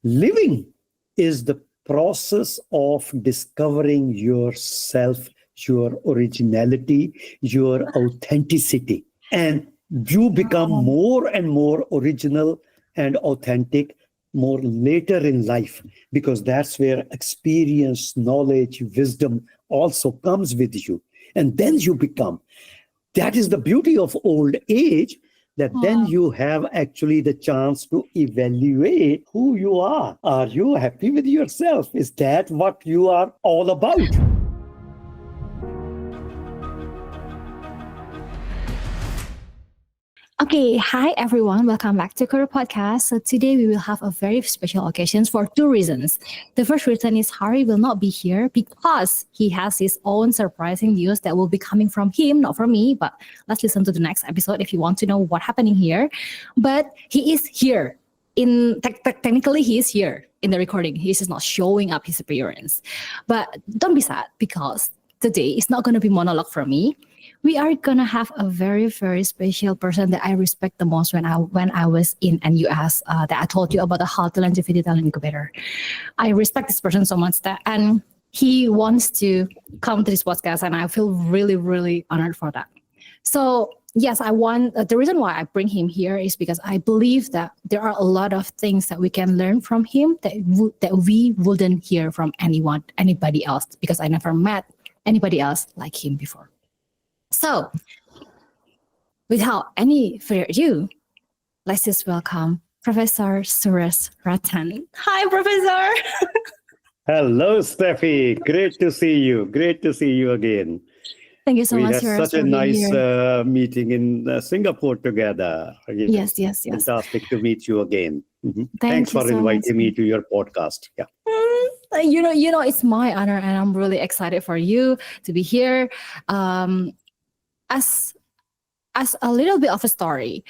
Living is the process of discovering yourself, your originality, your authenticity. And you become more and more original and authentic more later in life, because that's where experience, knowledge, wisdom also comes with you. And then you become. That is the beauty of old age, that then you have actually the chance to evaluate who you are. Are you happy with yourself? Is that what you are all about? Okay, hi everyone. Welcome back to Kuru podcast. So today we will have a very special occasion for two reasons. The first reason is Hari will not be here because he has his own surprising news that will be coming from him, not from me. But let's listen to the next episode if you want to know what's happening here. But he is here. Technically, he is here in the recording. He is just not showing up his appearance. But don't be sad, because today is not going to be monologue from me. We are gonna have a very, very special person that I respect the most when I was in NUS that I told you about the How to Longevity Talent Incubator. I respect this person so much and he wants to come to this podcast, and I feel really, really honored for that. So yes, I want the reason why I bring him here is because I believe that there are a lot of things that we can learn from him that we wouldn't hear from anybody else, because I never met anybody else like him before. So, without any further ado, let's just welcome Professor Suresh Ratan. Hi, Professor. Hello, Steffi. Great to see you. Great to see you again. Thank you so much, Suresh. We Suresh, had such a nice meeting in Singapore together. Again. Yes. Fantastic to meet you again. Mm-hmm. Thank Thanks you for so inviting much. Me to your podcast. Yeah. You know, it's my honor, and I'm really excited for you to be here. As a little bit of a story,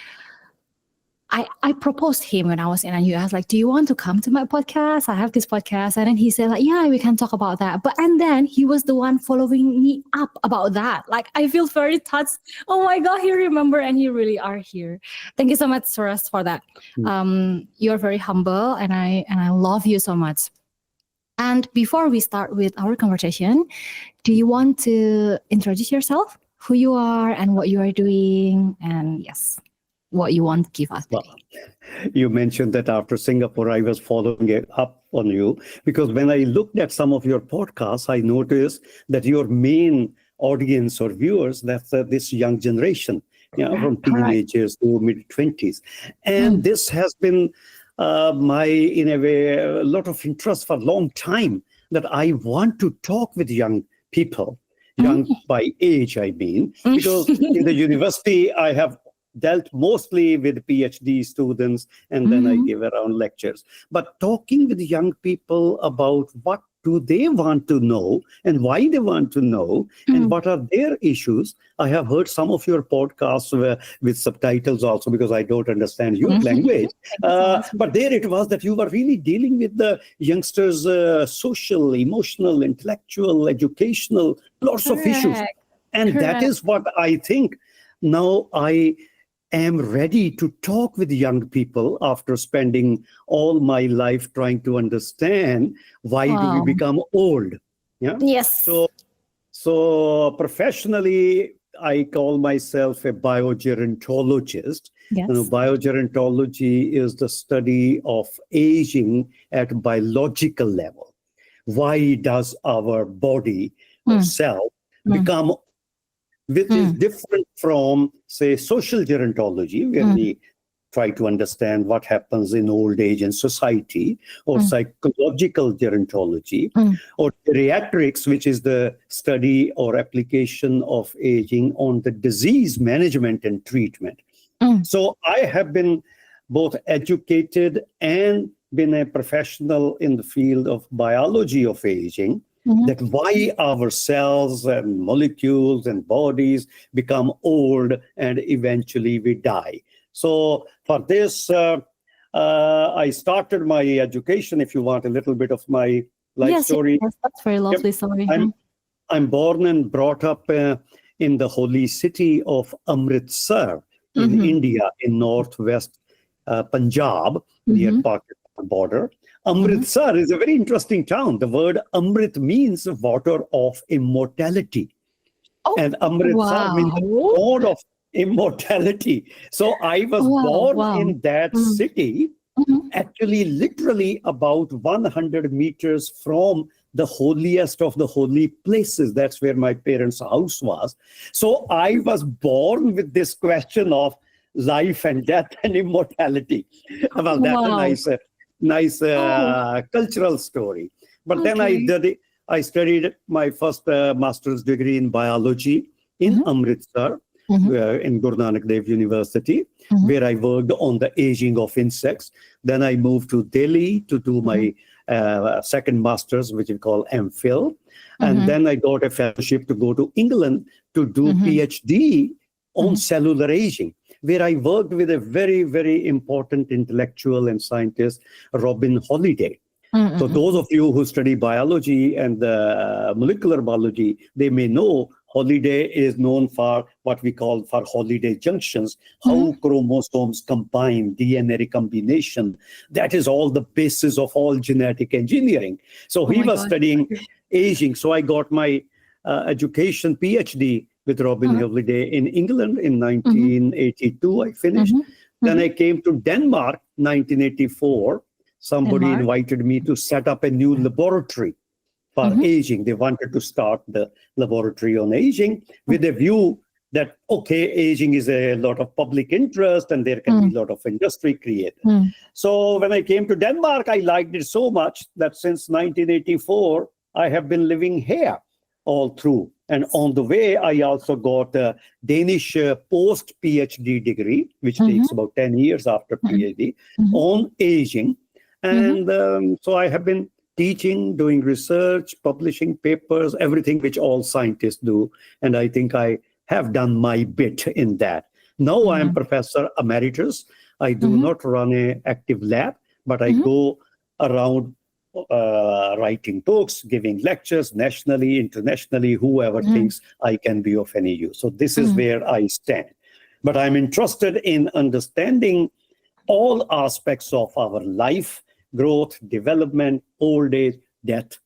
I proposed him when I was in NUS, like, do you want to come to my podcast? I have this podcast. And then he said, like, yeah, we can talk about that. And then he was the one following me up about that. Like, I feel very touched. Oh my God, he remember, and you really are here. Thank you so much, Suresh, for that. You're very humble, and I love you so much. And before we start with our conversation, do you want to introduce yourself? Who you are and what you are doing, and yes, what you want to give us today. Well, you mentioned that after Singapore, I was following it up on you, because when I looked at some of your podcasts, I noticed that your main audience or viewers, that's this young generation, from teenagers to mid-20s. And this has been in a way, a lot of interest for a long time, that I want to talk with young people. Young by age, I mean, because in the university, I have dealt mostly with PhD students, and then I give around lectures. But talking with young people about what do they want to know and why they want to know and what are their issues. I have heard some of your podcasts with subtitles also, because I don't understand your language. But there it was that you were really dealing with the youngsters' social, emotional, intellectual, educational, lots of issues. And that is what I think now I am ready to talk with young people after spending all my life trying to understand why do we become old. Yeah. Yes. So professionally, I call myself a biogerontologist. Yes. Biogerontology is the study of aging at biological level. Why does our body or cell become, which is different from, say, social gerontology, where we try to understand what happens in old age in society, or psychological gerontology, or geriatrics, which is the study or application of aging on the disease management and treatment. So I have been both educated and been a professional in the field of biology of aging, that why our cells and molecules and bodies become old and eventually we die. So for this, I started my education, if you want a little bit of my life story. Yes, that's very lovely story. I'm born and brought up in the holy city of Amritsar in India, in northwest Punjab, near Pakistan. border. Amritsar is a very interesting town. The word Amrit means water of immortality. Oh, And Amritsar means the wow. god of immortality. So I was Wow, born wow. in that Mm. city, Mhm. actually literally about 100 meters from the holiest of the holy places. That's where my parents' house was. So I was born with this question of life and death and immortality. Well, that's a Wow. nice Oh, cultural story. But then okay. I studied my first master's degree in biology in Mhm. Amritsar, Mhm. in Guru Nanak Dev University, Mhm. where I worked on the aging of insects. Then I moved to Delhi to do Mhm. my second master's, which we call MPhil. And Mhm. then I got a fellowship to go to England to do Mhm. PhD on Mhm. cellular aging, where I worked with a very, very important intellectual and scientist, Robin Holliday. So Mhm. those of you who study biology and molecular biology, they may know Holliday is known for what we call for Holliday junctions, Mhm. how chromosomes combine, DNA recombination. That is all the basis of all genetic engineering. So Oh he my was God. studying Okay. aging. So I got my education PhD with Robin Uh-huh. Holliday in England in Mhm. 1982. I finished. Mhm. Then Mhm. I came to Denmark 1984. Somebody Denmark. invited me to set up a new laboratory for Mhm. aging. They wanted to start the laboratory on aging with a view that, okay, aging is a lot of public interest and there can be Mm. a lot of industry created. Mm. So when I came to Denmark, I liked it so much that since 1984, I have been living here all through. And on the way, I also got a Danish post PhD degree, which Mhm. takes about 10 years after Mhm. PhD, Mhm. on aging. Mhm. And so I have been teaching, doing research, publishing papers, everything which all scientists do. And I think I have done my bit in that. Now I am Mhm. Professor Emeritus. I do Mhm. not run an active lab, but I Mhm. go around writing books, giving lectures nationally, internationally, whoever Mhm. thinks I can be of any use. So this is Mhm. where I stand. But I'm interested in understanding all aspects of our life, growth, development, old age, death,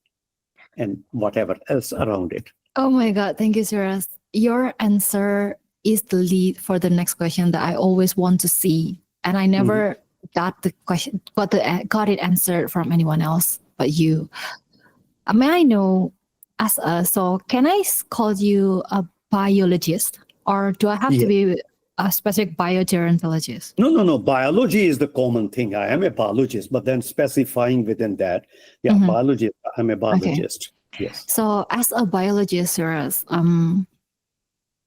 and whatever else around it. Oh my God. Thank you, Suresh. Your answer is the lead for the next question that I always want to see. And I Mhm. never got the question, got it answered from anyone else but you. May I know, so can I call you a biologist or do I have to Yeah. be a specific biogerontologist? No, no, no. Biology is the common thing. I am a biologist, but then specifying within that, yeah, Mhm. biologist. I'm a Okay. biologist. Yes. So as a biologist, Suresh,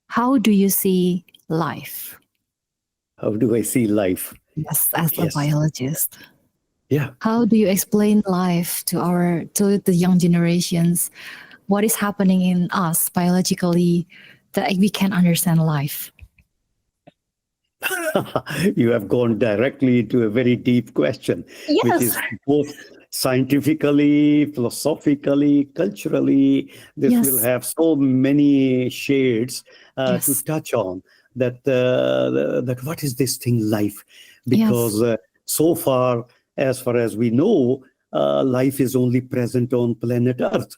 how do you see life? How do I see life? Yes, as a Yes. biologist. Yeah. How do you explain life to the young generations? What is happening in us biologically that we can understand life? You have gone directly into a very deep question, which Yes. is both scientifically, philosophically, culturally. This will Yes. have so many shades to Yes. touch on. That what is this thing life? Yes. Because as far as we know, life is only present on planet Earth.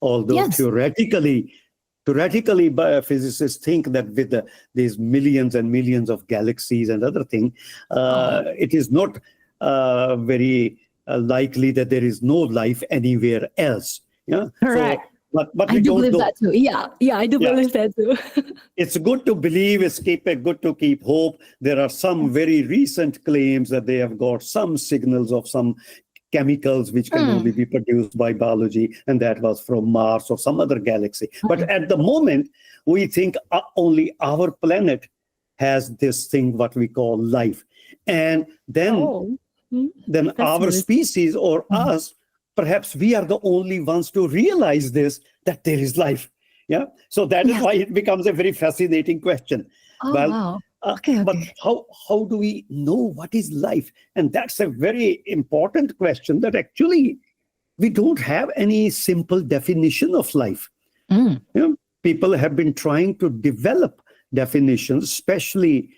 Although Yes. theoretically, physicists think that with these millions and millions of galaxies and other things, Oh, it is not very likely that there is no life anywhere else. Yeah. correct. So, but I we do don't believe know. that too. Yeah. Yeah, I do Yeah. believe that too. It's good to believe, good to keep hope. There are some very recent claims that they have got some signals of some chemicals which can only Mm, be produced by biology, and that was from Mars or some other galaxy. But mm. at the moment, we think only our planet has this thing, what we call life. And Oh, mm, then that's our really. species or Mhm. us, perhaps we are the only ones to realize this, that there is life. Yeah. So that is Yes. why it becomes a very fascinating question. Oh, Well, wow. Okay. but Okay. how do we know what is life? And that's a very important question that actually we don't have any simple definition of life. Mm, You know, people have been trying to develop definitions, especially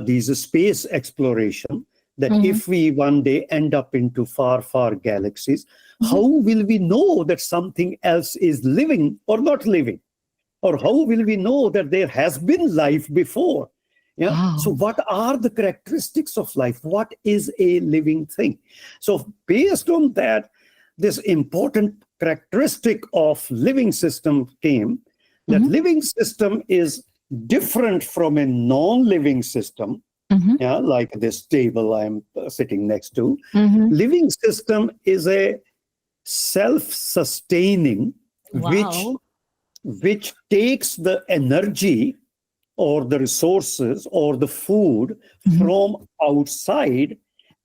these space exploration. that Mhm. if we one day end up into far, far galaxies, how will we know that something else is living or not living? Or how will we know that there has been life before? Yeah. So, Wow. what are the characteristics of life? What is a living thing? So, based on that, this important characteristic of living system came that Mhm. living system is different from a non-living system. Mhm. Yeah, like this table I'm sitting next to. Mhm. Living system is a self-sustaining, which Wow. which takes the energy or the resources or the food Mhm. from outside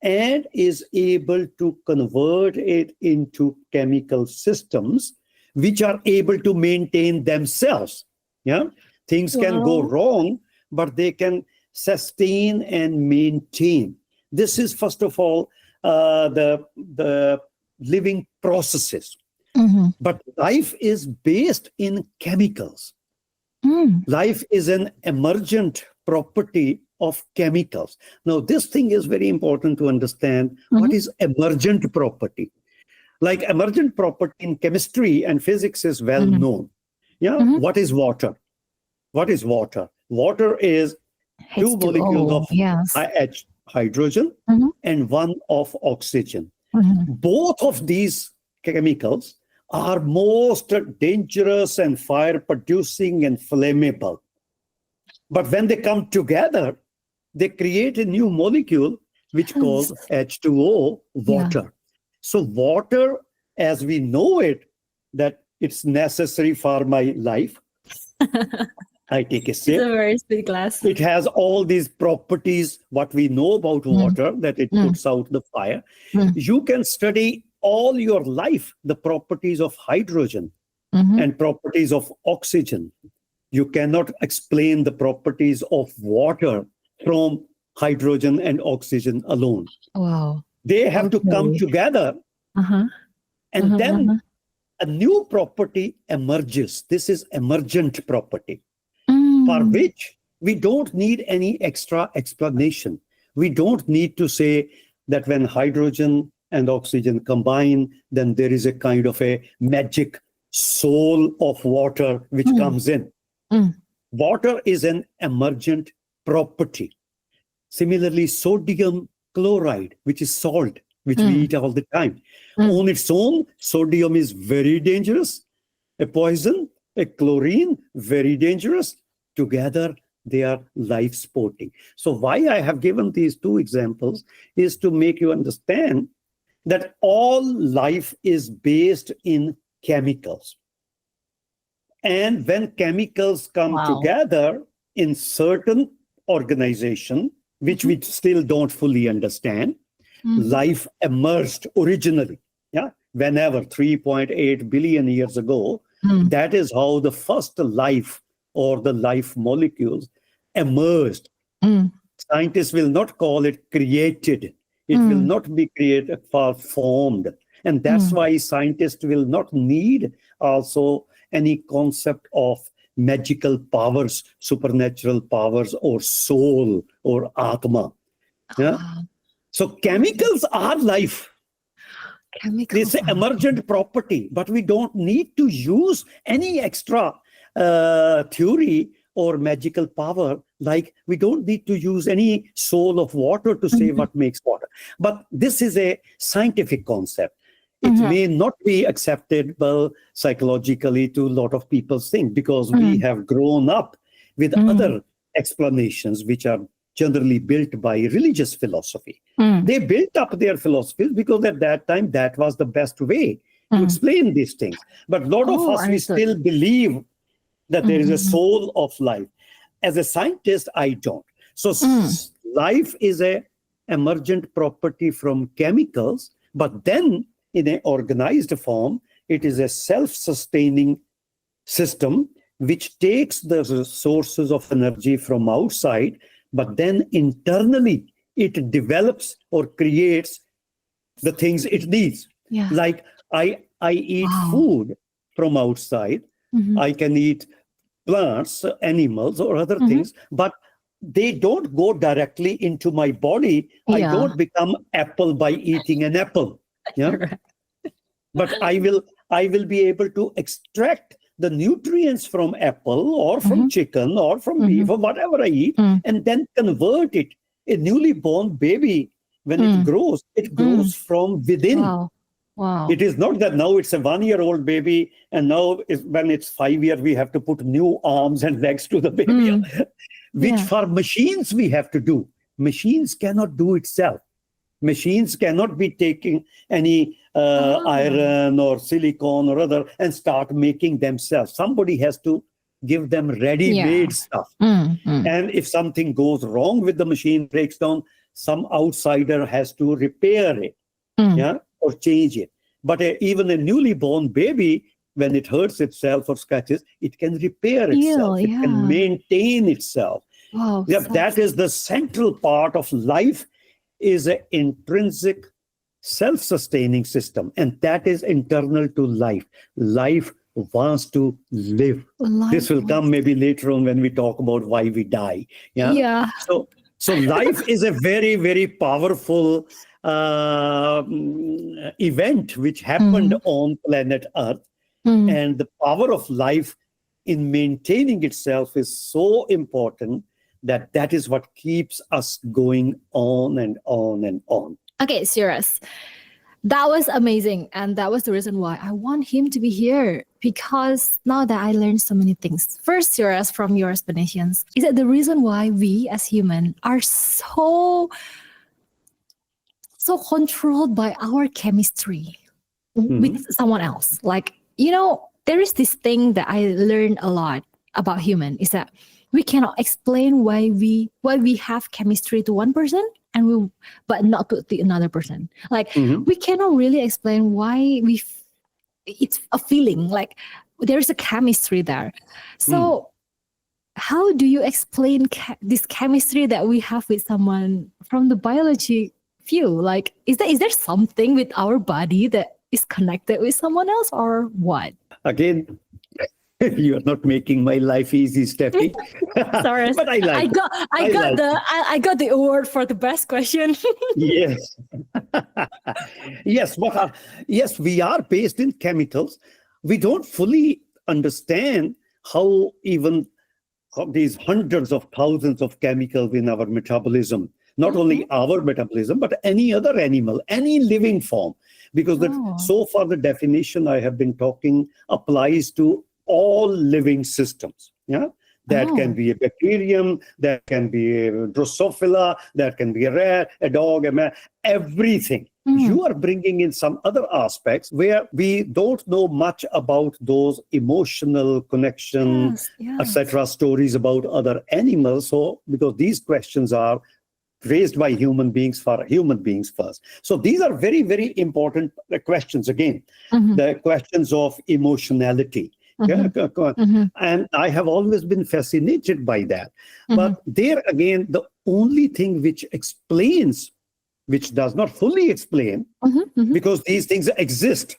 and is able to convert it into chemical systems which are able to maintain themselves. Yeah, things can go Wow. wrong, but they can sustain and maintain. This is first of all the living processes. Mhm. But life is based in chemicals. Mm. Life is an emergent property of chemicals. Now, this thing is very important to understand. What Mhm. is emergent property? Like emergent property in chemistry and physics is well Mhm. known. Yeah, Mhm. what is water? What is water? Water is two molecules H2O. of Yes. hydrogen Mhm. and one of oxygen. Mhm. Both of these chemicals are most dangerous and fire producing and flammable. But when they come together, they create a new molecule which Yes. called H2O, Yeah. water. So water, as we know it, that it's necessary for my life. I take a It's a sip. very sweet glass. It has all these properties, what we know about Mm. water, that it Mm. puts out the fire. Mm. You can study all your life the properties of hydrogen Mhm. and properties of oxygen. You cannot explain the properties of water from hydrogen and oxygen alone. Wow. They have to come Okay. together, Uh-huh. and Uh-huh. then Uh-huh. a new property emerges. This is emergent property, for Mm. which we don't need any extra explanation. We don't need to say that when hydrogen and oxygen combine, then there is a kind of a magic soul of water which Mm. comes in. Mm. Water is an emergent property. Similarly, sodium chloride, which is salt, which we Mm. eat all the time, Mm. on its own, sodium is very dangerous, a poison, a chlorine, very dangerous. Together, they are life supporting. So, why I have given these two examples is to make you understand that all life is based in chemicals. And when chemicals come Wow. together in certain organization, which Mhm. we still don't fully understand, Mhm. life emerged originally. Yeah, whenever 3.8 billion years ago, Mm. that is how the first life or the life molecules emerged. Mm. Scientists will not call it created. It will Mm. not be created or formed. And that's Mm. why scientists will not need also any concept of magical powers, supernatural powers, or soul or atma. Yeah. Ah, So okay. chemicals are life. It's Chemicals an are. emergent property, but we don't need to use any extra theory or magical power. Like we don't need to use any soul of water to say Mhm. what makes water. But this is a scientific concept. It Mhm. may not be acceptable psychologically to a lot of people think because we Mm. have grown up with Mm. other explanations which are generally built by religious philosophy. Mm. They built up their philosophies because at that time that was the best way to Mm. explain these things. But a lot of Oh, us, we understood. still believe that there is a Mhm. soul of life. As a scientist, I don't. So Mm. life is a emergent property from chemicals, but then in an organized form, it is a self-sustaining system which takes the sources of energy from outside, but then internally it develops or creates the things it needs. Yeah. Like I eat Wow. food from outside, Mhm. I can eat plants, animals, or other Mhm. things, but they don't go directly into my body. I Yeah. don't become apple by eating an apple. Yeah. Right. But I will be able to extract the nutrients from apple or from chicken or from beef or whatever I eat, Mm. and then convert it. A newly born baby, when it grows from within. Wow. Wow. It is not that now it's a 1-year-old baby, and now when it's 5 years, we have to put new arms and legs to the baby, which Yeah. for machines we have to do. Machines cannot do itself. Machines cannot be taking any iron or silicone or other and start making themselves. Somebody has to give them ready-made stuff. And if something goes wrong with the machine, breaks down, some outsider has to repair it, or change it. But even a newly born baby, when it hurts itself or scratches, it can repair itself. It can maintain itself. Wow. That is the central part of life, is an intrinsic self-sustaining system, and that is internal to life. Life wants to live. This will come maybe later on when we talk about why we die. So life is a very, very powerful event which happened on planet Earth, and the power of life in maintaining itself is so important that is what keeps us going on and on and on. Okay, Suresh. That was amazing. And that was the reason why I want him to be here. Because now that I learned so many things. First, Suresh, from your explanations, is that the reason why we as humans are so controlled by our chemistry with someone else. Like, there is this thing that I learned a lot about human, is that we cannot explain why we have chemistry to one person but not to the another person. Like we cannot really explain why it's a feeling, like there's a chemistry there. So how do you explain this chemistry that we have with someone from the biology view? Like, is there something with our body that is connected with someone else, or what? Again, you are not making my life easy, Steffi. Sorry, but I got the award for the best question. Yes. Yes, we are based in chemicals. We don't fully understand how even these hundreds of thousands of chemicals in our metabolism, not only our metabolism, but any other animal, any living form, because so far the definition I have been talking applies to all living systems. That can be a bacterium, that can be a Drosophila, that can be a rat, a dog, a man, everything. You are bringing in some other aspects where we don't know much about those emotional connection, etc., stories about other animals. So, because these questions are raised by human beings for human beings first. So these are very, very important questions. Again, the questions of emotionality. And I have always been fascinated by that. But there again, the only thing which explains, which does not fully explain, because these things exist.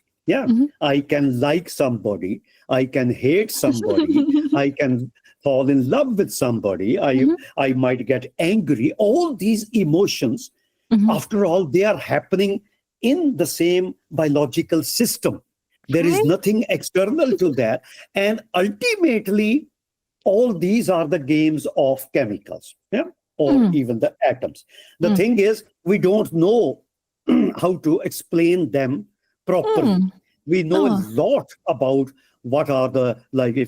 I can like somebody, I can hate somebody, I can fall in love with somebody, I might get angry. All these emotions, after all, they are happening in the same biological system. There is nothing external to that. And ultimately, all these are the games of chemicals, or even the atoms. The thing is, we don't know how to explain them properly. We know a lot about what are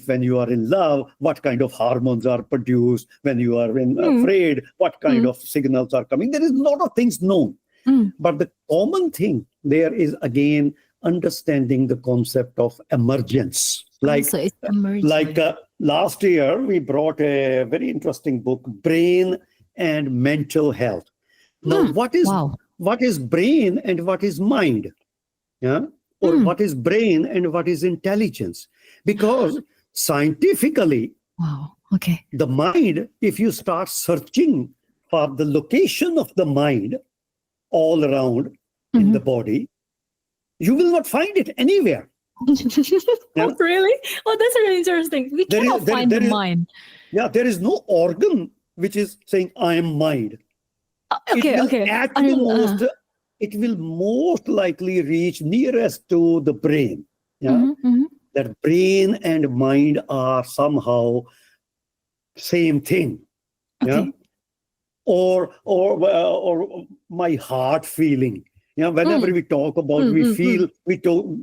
when you are in love, what kind of hormones are produced. When you are afraid, what kind of signals are coming. There is a lot of things known. But the common thing there is, again, understanding the concept of emergence. Last year, we brought a very interesting book, Brain and Mental Health. Now, what is brain and what is mind? Or what is brain and what is intelligence? Because scientifically, the mind, if you start searching for the location of the mind all around in the body, you will not find it anywhere. Really? Oh, that's really interesting. We cannot find the mind. There is no organ which is saying I am mind. Okay, It will okay. at the most, it will most likely reach nearest to the brain. Yeah, that brain and mind are somehow same thing. Yeah, Okay. or my heart feeling. Yeah, whenever we talk about,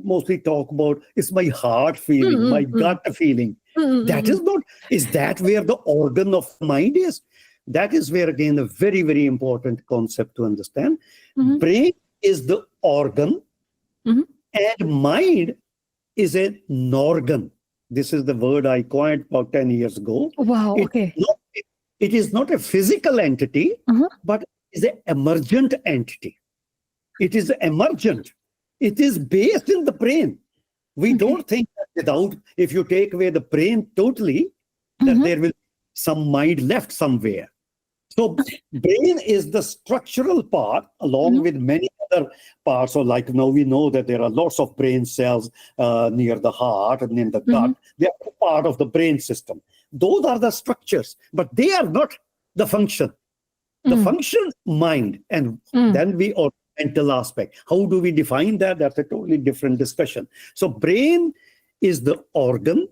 mostly talk about it's my heart feeling, my gut feeling. That is not, is that where the organ of mind is? That is where, again, a very, very important concept to understand. Brain is the organ, and mind is an organ. This is the word I coined about 10 years ago. Wow, It, okay. it is not a physical entity, but is an emergent entity. It is emergent. It is based in the brain. We don't think that without, if you take away the brain totally, that there will be some mind left somewhere. So brain is the structural part along with many other parts. So like now we know that there are lots of brain cells near the heart and in the gut. They are part of the brain system. Those are the structures, but they are not the function. The function, mind, and then we are mental aspect. How do we define that? That's a totally different discussion. So brain is the organ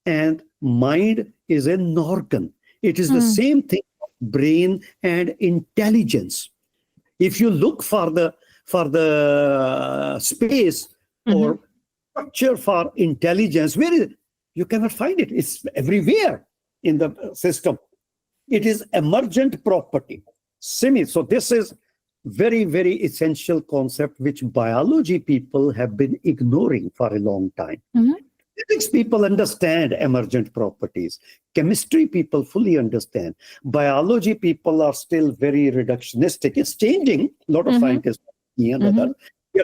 and mind is an organ. It is the same thing, brain and intelligence. If you look for the space or structure for intelligence, where is it? You cannot find it. It's everywhere in the system. It is emergent property. So this is very, very essential concept which biology people have been ignoring for a long time. Physics people understand emergent properties. Chemistry people fully understand. Biology people are still very reductionistic. It's changing. A lot of scientists, we are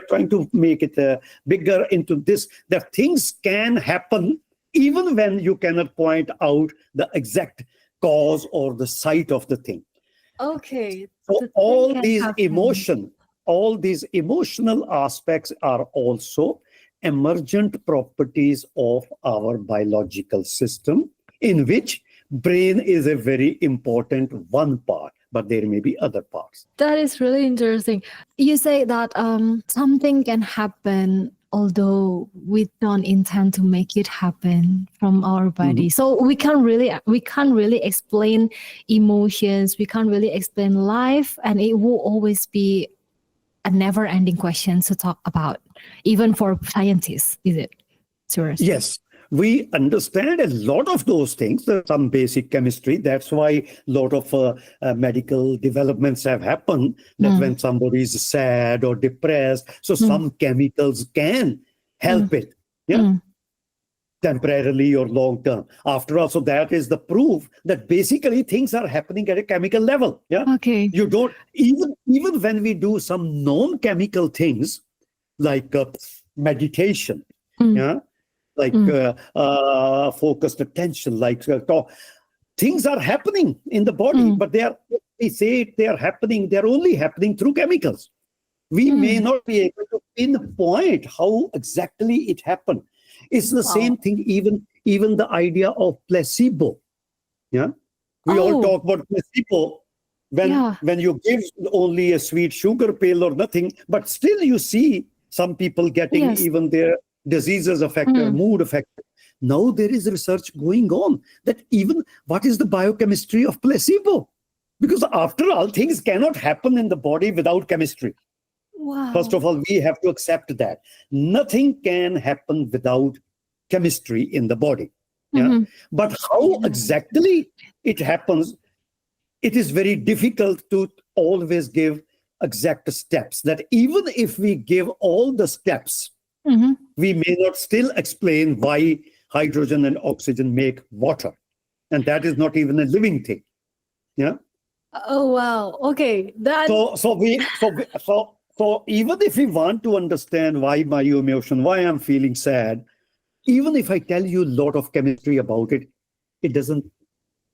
trying to make it bigger into this, that things can happen even when you cannot point out the exact cause or the site of the thing. Okay. So all these emotional aspects are also emergent properties of our biological system, in which brain is a very important one part, but there may be other parts. That is really interesting. You say that something can happen although we don't intend to make it happen from our body. So we can't really explain emotions, we can't really explain life, and it will always be a never-ending question to talk about, even for scientists, is it, Suresh? Yes, we understand a lot of those things, some basic chemistry. That's why a lot of medical developments have happened, that when somebody is sad or depressed, so some chemicals can help it, temporarily or long term. After all, so that is the proof that basically things are happening at a chemical level. Yeah. Okay. You don't, even when we do some non-chemical things like meditation, like focused attention, like things are happening in the body, but we say they are happening, they're only happening through chemicals. We may not be able to pinpoint how exactly it happened. It's the same thing, even the idea of placebo. Yeah, we all talk about placebo when you give only a sweet sugar pill or nothing, but still you see some people getting even their diseases affected, mood affected. Now there is research going on that even what is the biochemistry of placebo? Because after all, things cannot happen in the body without chemistry. Wow. First of all, we have to accept that nothing can happen without chemistry in the body. Yeah? But how exactly it happens, it is very difficult to always give exact steps. That even if we give all the steps, we may not still explain why hydrogen and oxygen make water. And that is not even a living thing. Yeah. Oh, wow. Okay. So even if we want to understand why my emotion, why I'm feeling sad, even if I tell you a lot of chemistry about it, it doesn't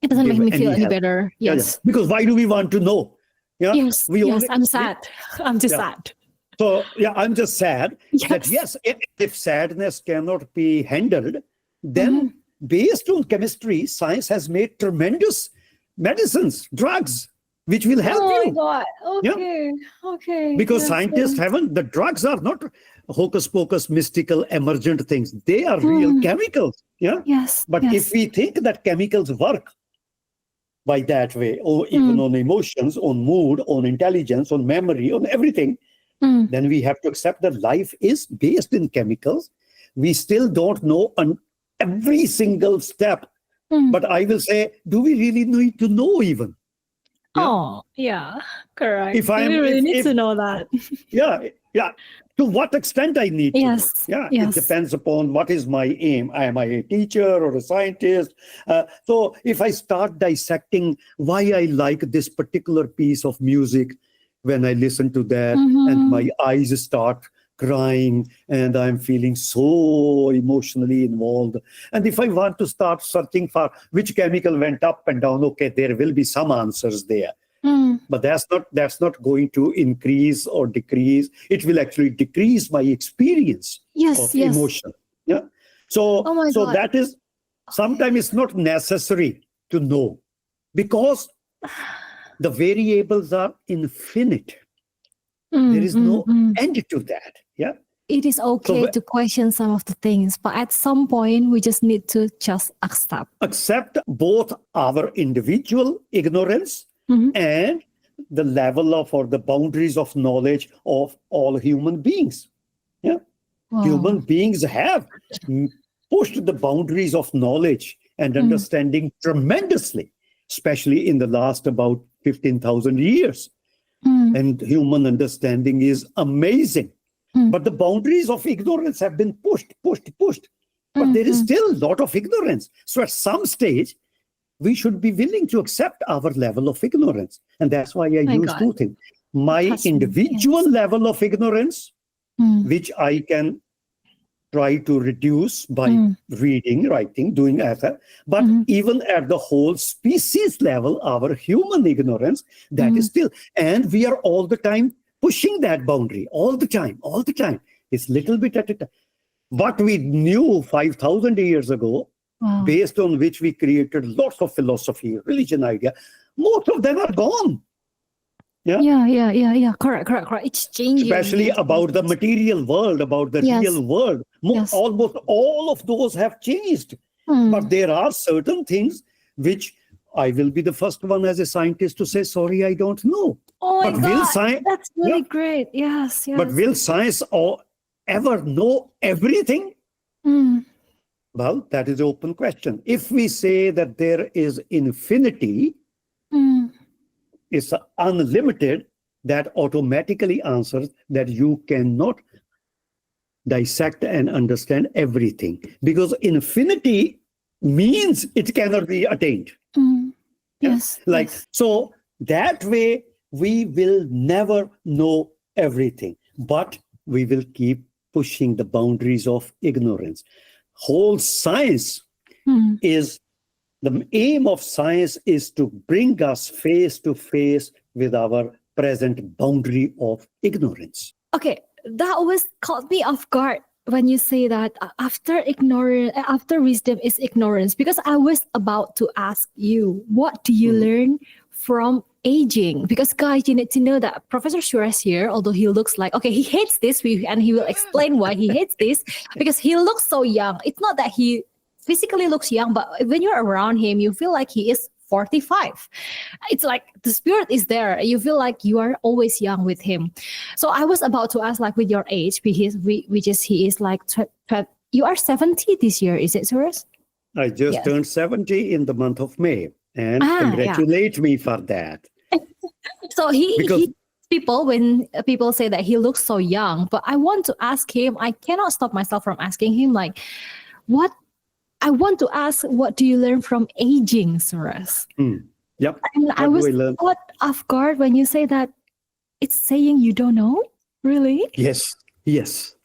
make me feel any better. Yes. Yeah. Because why do we want to know? Yeah. Yes. I'm sad. I'm just sad. So I'm just sad that if sadness cannot be handled, then based on chemistry, science has made tremendous medicines, drugs, which will help Oh my you. God. Yeah. Okay. Okay. Because Yes, scientists yes. haven't, the drugs are not hocus pocus, mystical, emergent things. They are real Mm, chemicals. Yeah. yes. But if Yes. we think that chemicals work by that way, or even Mm, on emotions, on mood, on intelligence, on memory, on everything, mm, then we have to accept that life is based in chemicals. We still don't know on every single step. mm. But I will say, do we really need to know even? Yeah. Oh, yeah. Correct. If Do we I'm, really need if to know that? yeah, yeah. To what extent I need to know? Yes. Yeah, it Yes. depends upon what is my aim. Am I a teacher or a scientist? So if I start dissecting why I like this particular piece of music, when I listen to that, and Mm-hmm. my eyes start crying and I'm feeling so emotionally involved. And if I want to start searching for which chemical went up and down, okay, there will be some answers there. Mm. But that's not going to increase or decrease. It will actually decrease my experience Yes. of Yes. emotion. Yeah. So Oh my so God. that is, sometimes it's not necessary to know, because the variables are infinite. There Mm, is mm, no mm. end to that. Yeah. It is So okay to question some of the things, but at some point, we just need to just accept. accept both our individual ignorance Mhm. and the level of, or the boundaries of knowledge of all human beings. Yeah. Human Wow. beings have pushed the boundaries of knowledge and Mm, understanding tremendously, especially in the last about 15,000 years. mm, And human understanding is amazing. mm, But the boundaries of ignorance have been pushed. But mm, there is mm. still a lot of ignorance. So at some stage, we should be willing to accept our level of ignorance. And that's why I My use God, two things: my touch me. individual Yes. level of ignorance, Mm, which I can try to reduce by mm, reading, writing, doing other. But mhm, even at the whole species level, our human ignorance, that is mm. still, and we are all the time pushing that boundary, all the time, all the time. It's little bit at a time. What we knew 5,000 years ago, Wow. based on which we created lots of philosophy, religion idea, most of them are gone. Yeah. Yeah, yeah, yeah, yeah. Correct, correct, correct. It's changing. Especially Yes, yes, about the yes. material world, about the Yes, real world. yes. Almost all of those have changed. But Mm. there are certain things which I will be the first one as a scientist to say, sorry, I don't know. Oh my But will God, science, that's yeah, really great. Yes, but yes. will science ever know everything? Mm, Well, that is an open question. If we say that there is infinity, mm. is unlimited, that automatically answers that you cannot dissect and understand everything, because infinity means it cannot be attained. Mm. Yeah? Yes, Like, yes. so that way we will never know everything, but we will keep pushing the boundaries of ignorance. Whole science Mm. is, the aim of science is to bring us face to face with our present boundary of ignorance. Okay, that always caught me off guard when you say that after ignorance, after wisdom is ignorance, because I was about to ask you, what do you learn from aging? Because guys, you need to know that Professor Suresh here, although he looks like, okay, he hates this, and he will explain why he hates this, because he looks so young. It's not that he physically looks young, but when you're around him, you feel like he is 45. It's like the spirit is there. You feel like you are always young with him. So I was about to ask, like, with your age, which is he is like, you are 70 this year, is it, Suresh? I just Yes. turned 70 in the month of May, and Yeah. congratulate me for that. So Because he people, when people say that he looks so young, but I want to ask him, I cannot stop myself from asking him, like, what I want to ask, what do you learn from aging, Suresh? yep. And I What was do I learn? caught off guard when you say that it's saying you don't know. Really? Yes, yes.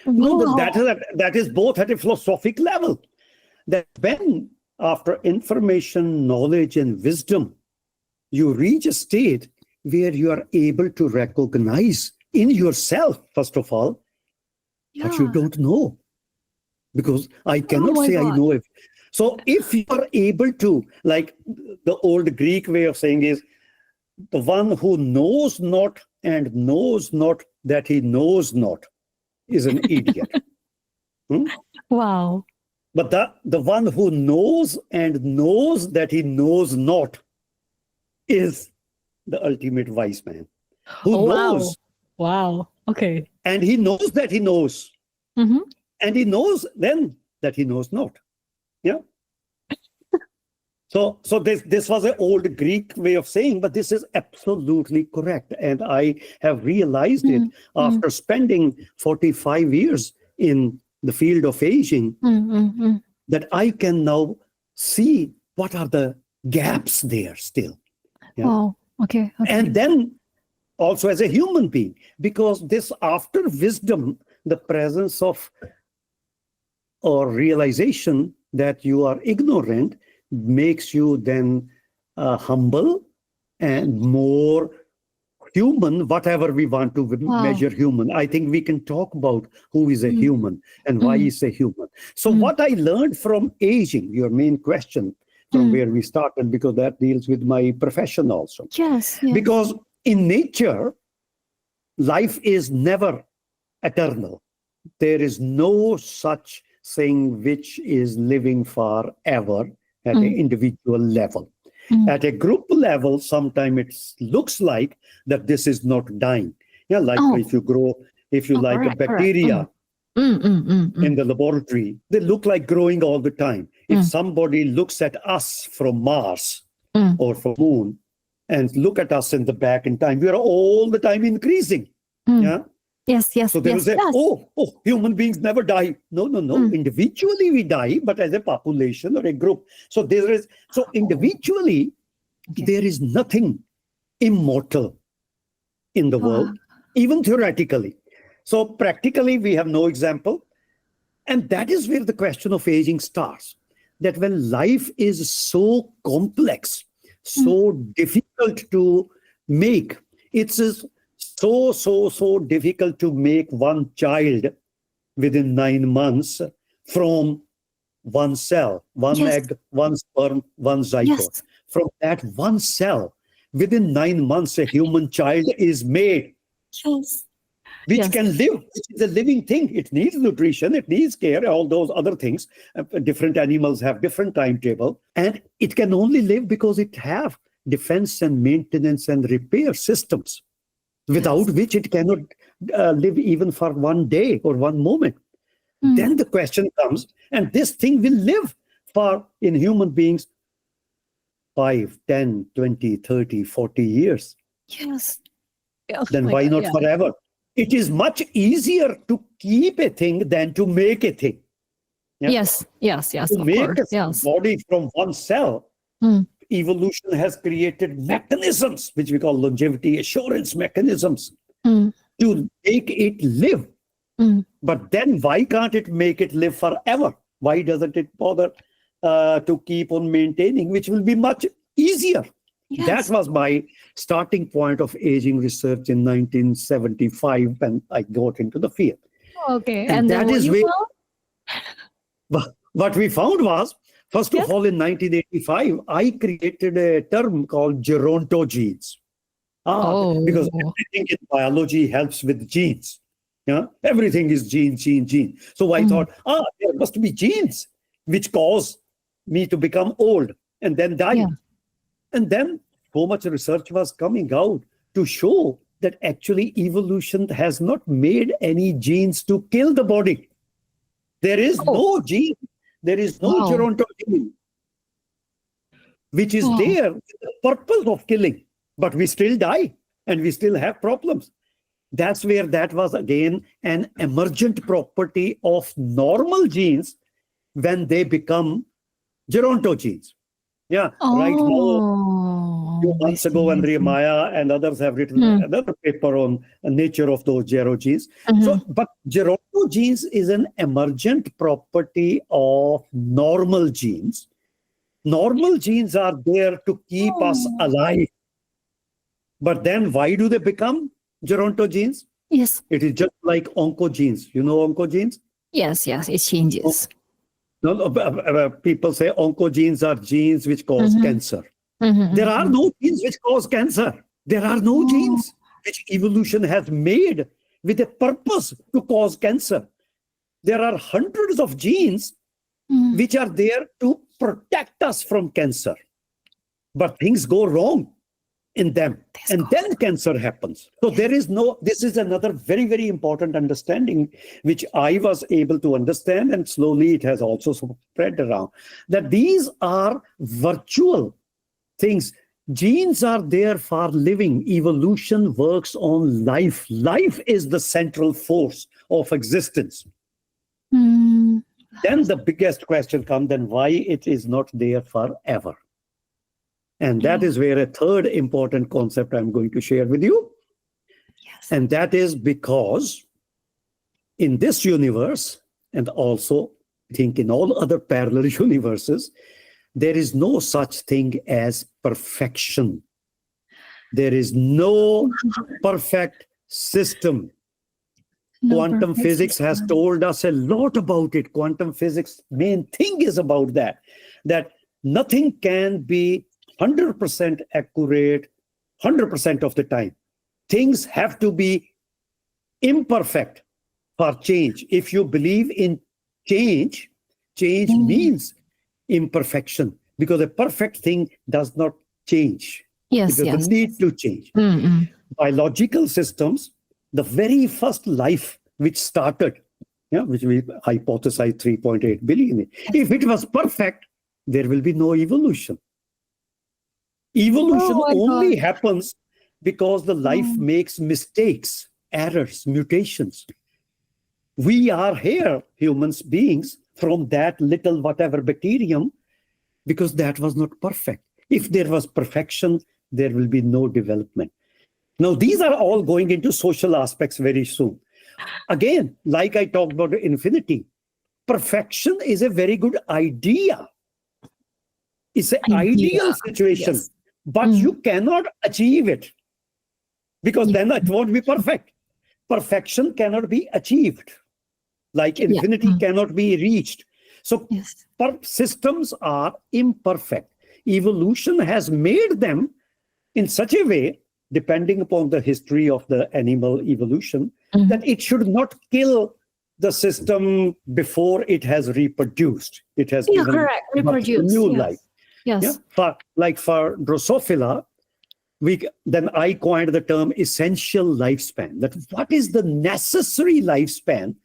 No, Wow. that is both at a philosophic level. That when, after information, knowledge, and wisdom, you reach a state where you are able to recognize in yourself, first of all, what you Yeah. don't know. Because I Oh cannot my say I God. know it. So if you are able to, like the old Greek way of saying is, the one who knows not and knows not that he knows not is an idiot. Hmm? Wow. But the one who knows and knows that he knows not is the ultimate wise man. Who Oh, wow. knows Wow. Okay. and he knows that he knows. Mm-hmm. And he knows then that he knows not. Yeah. So this was an old Greek way of saying, but this is absolutely correct. And I have realized it after spending 45 years in the field of aging, that I can now see what are the gaps there still. Yeah. Wow. Okay. And then also as a human being, because this after wisdom, the presence of or realization that you are ignorant makes you then humble and more human, whatever we want to measure human. I think we can talk about who is a human and why is a human. So what I learned from aging, your main question from where we started, because that deals with my profession also. Yes. Because in nature, life is never eternal. There is no such thing which is living forever at an individual level. At a group level, sometimes it looks like that this is not dying. Yeah, like if you like a bacteria in the laboratory, they look like growing all the time. If somebody looks at us from Mars or from Moon and look at us in the back in time, we are all the time increasing. Yeah. Yes. So they will say, human beings never die. No. Individually we die, but as a population or a group. So individually, there is nothing immortal in the world, even theoretically. So practically, we have no example. And that is where the question of aging starts. That when life is so complex, so difficult to make, it's so difficult to make one child within 9 months from one cell, one egg, one sperm, one zygote. From that one cell, within 9 months, a human child is made, which can live. It's a living thing. It needs nutrition, it needs care, all those other things. Different animals have different timetable, and it can only live because it have defense and maintenance and repair systems, without which it cannot live even for one day or one moment. Then the question comes, and this thing will live for, in human beings, 5, 10, 20, 30, 40 years. Yes. Then why not forever? It is much easier to keep a thing than to make a thing. Yeah? Yes, To make a body from one cell, evolution has created mechanisms, which we call longevity assurance mechanisms, to make it live. But then why can't it make it live forever? Why doesn't it bother to keep on maintaining, which will be much easier? That was my starting point of aging research in 1975 when I got into the field. Okay. And that is where what we found was, first of all, in 1985, I created a term called gerontogenes. Because everything in biology helps with genes. Yeah, everything is gene. So I thought, there must be genes which cause me to become old and then die. And then so much research was coming out to show that actually evolution has not made any genes to kill the body. There is no gene. There is no gerontogene, which is there with the purpose of killing. But we still die and we still have problems. That's where that was again an emergent property of normal genes when they become gerontogenes. Yeah, right now, a few months ago, Andrea Maya and others have written another paper on the nature of those gerogenes. So, but gerontogenes is an emergent property of normal genes. Normal genes are there to keep us alive. But then why do they become gerontogenes? Yes. It is just like oncogenes. You know oncogenes? Yes, it changes. No, no, people say oncogenes are genes which cause cancer. There are no genes which cause cancer. There are no genes which evolution has made with a purpose to cause cancer. There are hundreds of genes which are there to protect us from cancer. But things go wrong in them, and then cancer happens. So this is another very, very important understanding, which I was able to understand, and slowly it has also spread around, that these are virtual things. Genes are there for living. Evolution works on life. Life is the central force of existence. Then the biggest question comes, then why it is not there forever? And that is where a third important concept I'm going to share with you. Yes. And that is because in this universe, and also I think in all other parallel universes, there is no such thing as perfection. There is no perfect system. Quantum physics has told us a lot about it. Quantum physics' main thing is about that nothing can be 100% accurate 100% of the time. Things have to be imperfect for change. If you believe in change means imperfection, because a perfect thing does not change. Yes, it doesn't need to change. Biological systems, the very first life which started, which we hypothesize 3.8 billion, if it was perfect, there will be no evolution. Evolution only happens because the life makes mistakes, errors, mutations. We are here, humans beings, from that little whatever bacterium, because that was not perfect. If there was perfection, there will be no development. Now, these are all going into social aspects very soon. Again, like I talked about infinity, perfection is a very good idea. It's an ideal situation, but you cannot achieve it, because then it won't be perfect. Perfection cannot be achieved, like infinity cannot be reached. So systems are imperfect. Evolution has made them in such a way, depending upon the history of the animal evolution, that it should not kill the system before it has reproduced. It has given new life. Yes. For Drosophila, then I coined the term essential lifespan. That what is the necessary lifespan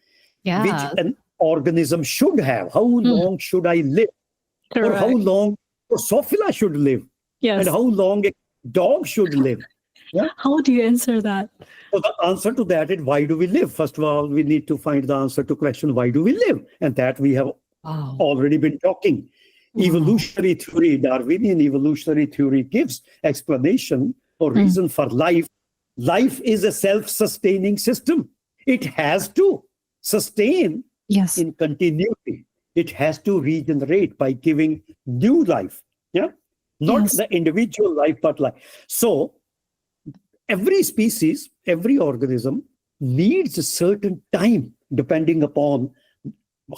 which an organism should have? How long should I live? Or how long Drosophila should live? Yes. And how long a dog should live? How do you answer that? So the answer to that is, why do we live? First of all, we need to find the answer to question, why do we live? And that we have already been talking. Evolutionary theory, Darwinian evolutionary theory, gives explanation or reason for life. Life is a self-sustaining system. It has to sustain in continuity. It has to regenerate by giving new life. Not the individual life, but life. So every species, every organism needs a certain time, depending upon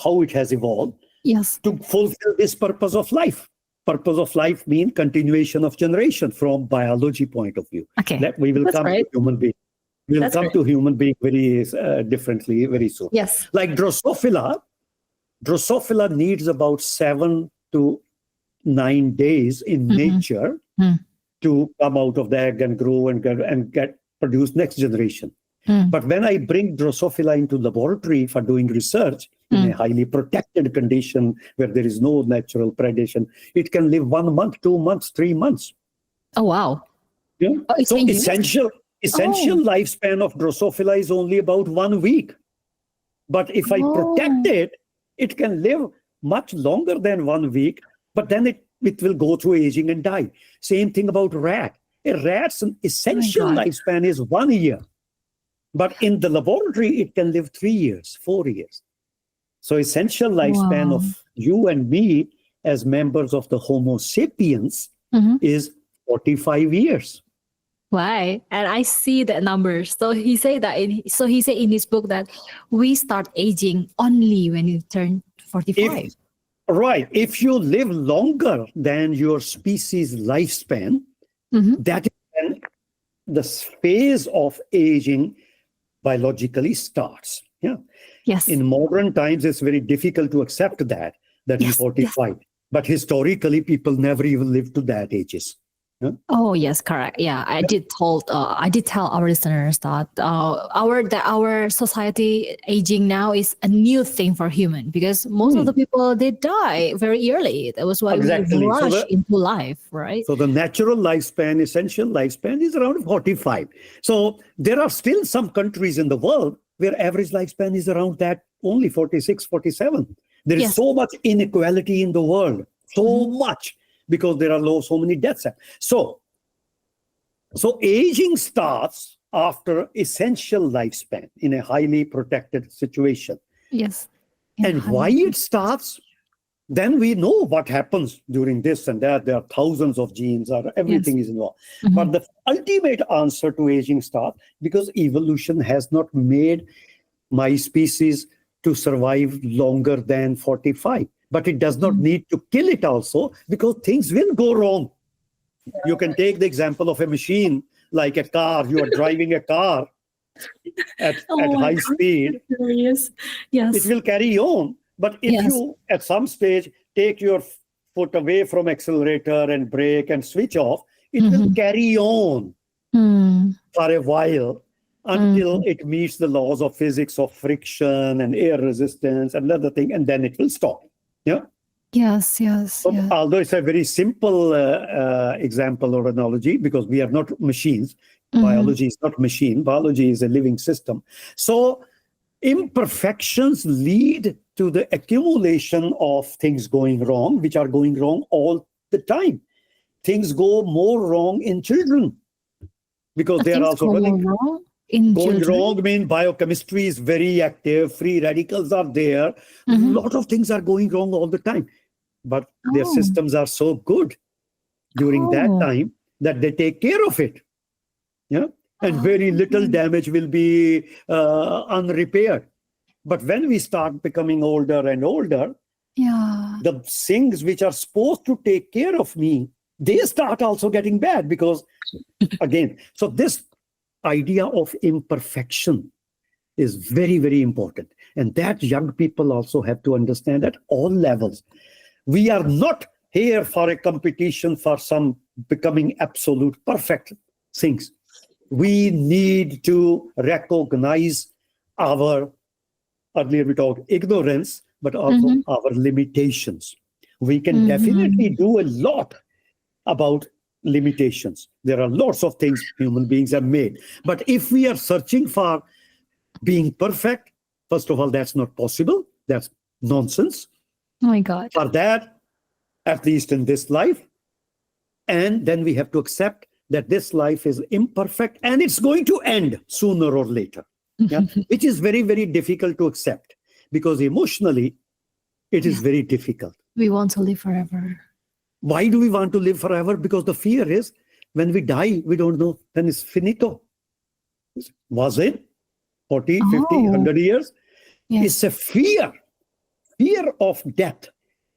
how it has evolved, to fulfill this purpose of life. Purpose of life means continuation of generation from biology point of view. We will come to human being. We'll come to human being very differently very soon. Yes. Like Drosophila needs about 7 to 9 days in nature to come out of the egg and grow and produce next generation. But when I bring Drosophila into laboratory for doing research in a highly protected condition where there is no natural predation, it can live 1 month, 2 months, 3 months. Oh, wow. So essential lifespan of Drosophila is only about 1 week. But if I protect it, it can live much longer than 1 week, but then it will go through aging and die. Same thing about rat. A rat's essential lifespan is 1 year. But in the laboratory, it can live 3 years, 4 years. So essential lifespan of you and me as members of the Homo sapiens is 45 years. Why? And I see that number. So he said in his book that we start aging only when you turn 45. Right. If you live longer than your species lifespan, Mhm. that is when the phase of aging biologically starts. Yeah. Yes. In modern times, it's very difficult to accept that in Yes. Yes. 45. But historically, people never even lived to that ages. Yeah. Oh yes, correct. Yeah, I did tell our listeners that our society aging now is a new thing for human because most of the people they die very early. That was why we Exactly. rush into life, right? So the natural lifespan, essential lifespan is around 45. So there are still some countries in the world where average lifespan is around that only 46, 47. There is Yes. so much inequality in the world, so much because there are so many deaths. So aging starts after essential lifespan in a highly protected situation. Yes. And why it starts, then we know what happens during this and that. There are thousands of genes, or everything is involved. But the ultimate answer to aging starts because evolution has not made my species to survive longer than 45. But it does not need to kill it also because things will go wrong. You can take the example of a machine like a car. You are driving a car at high speed. Yes. It will carry on. But if Yes. you, at some stage, take your foot away from accelerator and brake and switch off, it will carry on Hmm. for a while until it meets the laws of physics of friction and air resistance and other thing, and then it will stop. Yeah. Yes. Yes. So, Yes. although it's a very simple example or analogy, because we are not machines, biology is not machine, biology is a living system. So imperfections lead to the accumulation of things going wrong, which are going wrong all the time. Things go more wrong in children because they are Things also go running. wrong in Going children. wrong means biochemistry is very active, free radicals are there. A lot of things are going wrong all the time. But their Oh. systems are so good during that Oh. time that they take care of it. Yeah. And very little damage will be unrepaired. But when we start becoming older and older, Yeah. the things which are supposed to take care of me, they start also getting bad because, again, so this idea of imperfection is very, very important. And that young people also have to understand at all levels. We are not here for a competition for some becoming absolute perfect things. We need to recognize our, earlier we talked ignorance, but also our limitations. We can definitely do a lot about limitations. There are lots of things human beings have made. But if we are searching for being perfect, first of all, that's not possible. That's nonsense. Oh my God. For that, at least in this life. And then we have to accept that this life is imperfect and it's going to end sooner or later. Yeah? Which is very, very difficult to accept because emotionally, it is very difficult. We want to live forever. Why do we want to live forever? Because the fear is when we die, we don't know, then it's finito. Was it 40, 50, 100 years? Yes. It's a fear of death,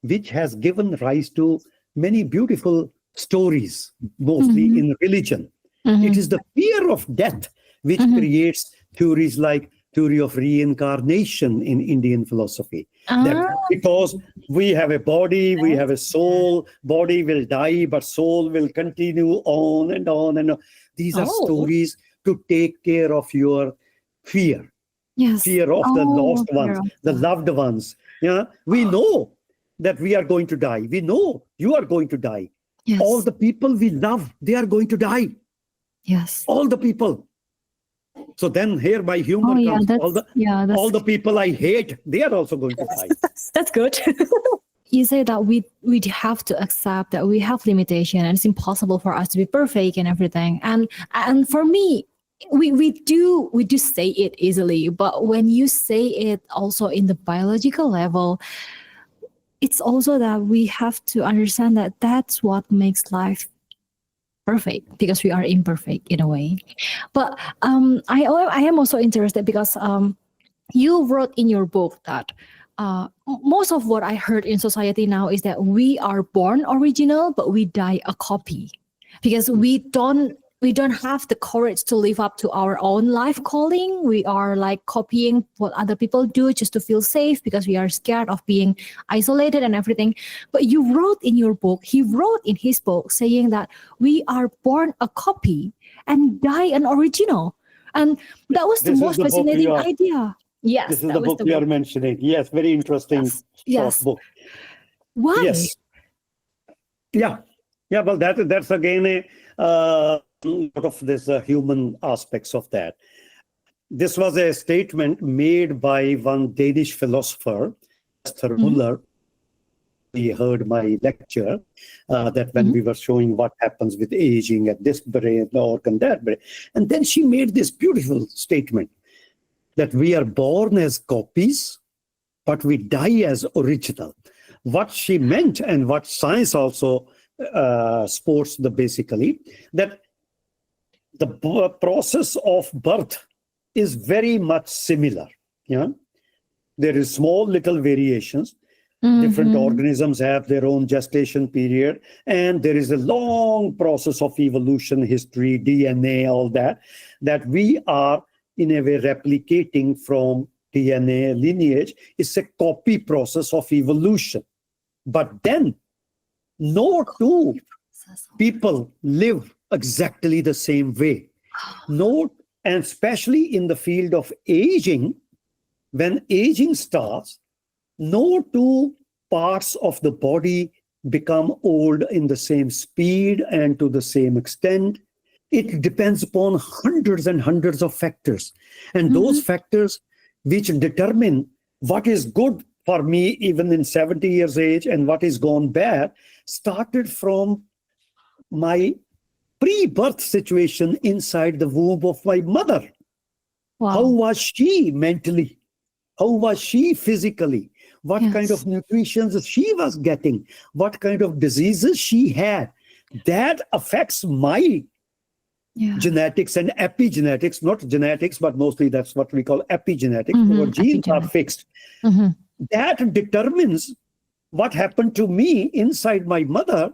which has given rise to many beautiful stories, mostly in religion. It is the fear of death which creates theories like theory of reincarnation in Indian philosophy. That because we have a body, we have a soul, body will die, but soul will continue on and on and on. These are stories to take care of your fear. Yes. Fear of the lost fear ones, of the loved ones. Yeah, we know that we are going to die. We know you are going to die. Yes. All the people we love, they are going to die. Yes. All the people. So then here my humor comes. All the people I hate, they are also going to die. That's good. You say that we have to accept that we have limitation and it's impossible for us to be perfect and everything. And for me, we do say it easily, but when you say it also in the biological level, it's also that we have to understand that that's what makes life perfect because we are imperfect in a way. But I am also interested because you wrote in your book that most of what I heard in society now is that we are born original, but we die a copy because we don't have the courage to live up to our own life calling. We are like copying what other people do just to feel safe because we are scared of being isolated and everything. But he wrote in his book saying that we are born a copy and die an original. And that was the This is most the book fascinating you are, idea. Yes, this is that the was book the you are book. mentioning. Yes, very interesting Yes. short Yes. book. Why? Yes. Yeah. Yeah. Well, that's again lot of this human aspects of that. This was a statement made by one Danish philosopher, Mhm. Muller. He heard my lecture that when Mhm. we were showing what happens with aging at this brain, the organ, that brain. And then she made this beautiful statement that we are born as copies, but we die as original. What she meant and what science also supports the basically, that the process of birth is very much similar. Yeah, there is small little variations. Different Mhm. organisms have their own gestation period, and there is a long process of evolution, history, DNA, all that we are in a way replicating from DNA lineage. It's a copy process of evolution. But then no two people live exactly the same way. No, and especially in the field of aging, when aging starts, no two parts of the body become old in the same speed and to the same extent. It depends upon hundreds and hundreds of factors. And those Mhm. factors which determine what is good for me, even in 70 years age, and what is gone bad, started from my pre-birth situation inside the womb of my mother. How Wow. was she mentally? How was she physically? What kind Yes. of nutrition she was getting? What kind of diseases she had? That affects my Yeah. genetics and epigenetics, not genetics, but mostly that's what we call epigenetics. Our genes are Epigenetic. fixed. Mhm. That determines what happened to me inside my mother,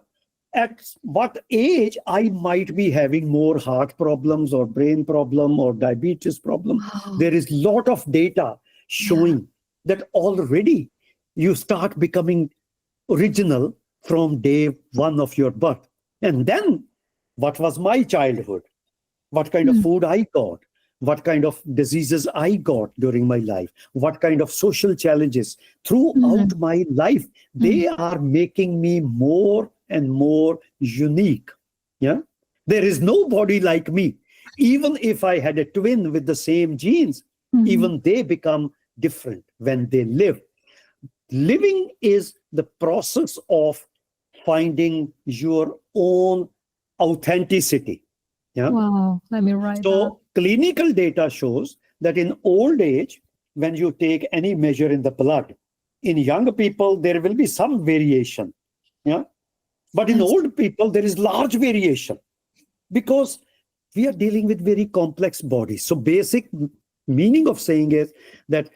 at what age I might be having more heart problems or brain problem or diabetes problem. Wow. There is lot of data Yeah. showing that already you start becoming original from day one of your birth. And then what was my childhood? What kind of Mm. food I got, what kind of diseases I got during my life, what kind of social challenges throughout Mm. my life, Mm. they are making me more and more unique. Yeah. There is nobody like me. Even if I had a twin with the same genes, Mhm. even they become different when they live. Living is the process of finding your own authenticity. Yeah. Wow. Let me write that. So clinical data shows that in old age, when you take any measure in the blood, in young people, there will be some variation. Yeah. But in Yes. old people, there is large variation because we are dealing with very complex bodies. So basic meaning of saying is that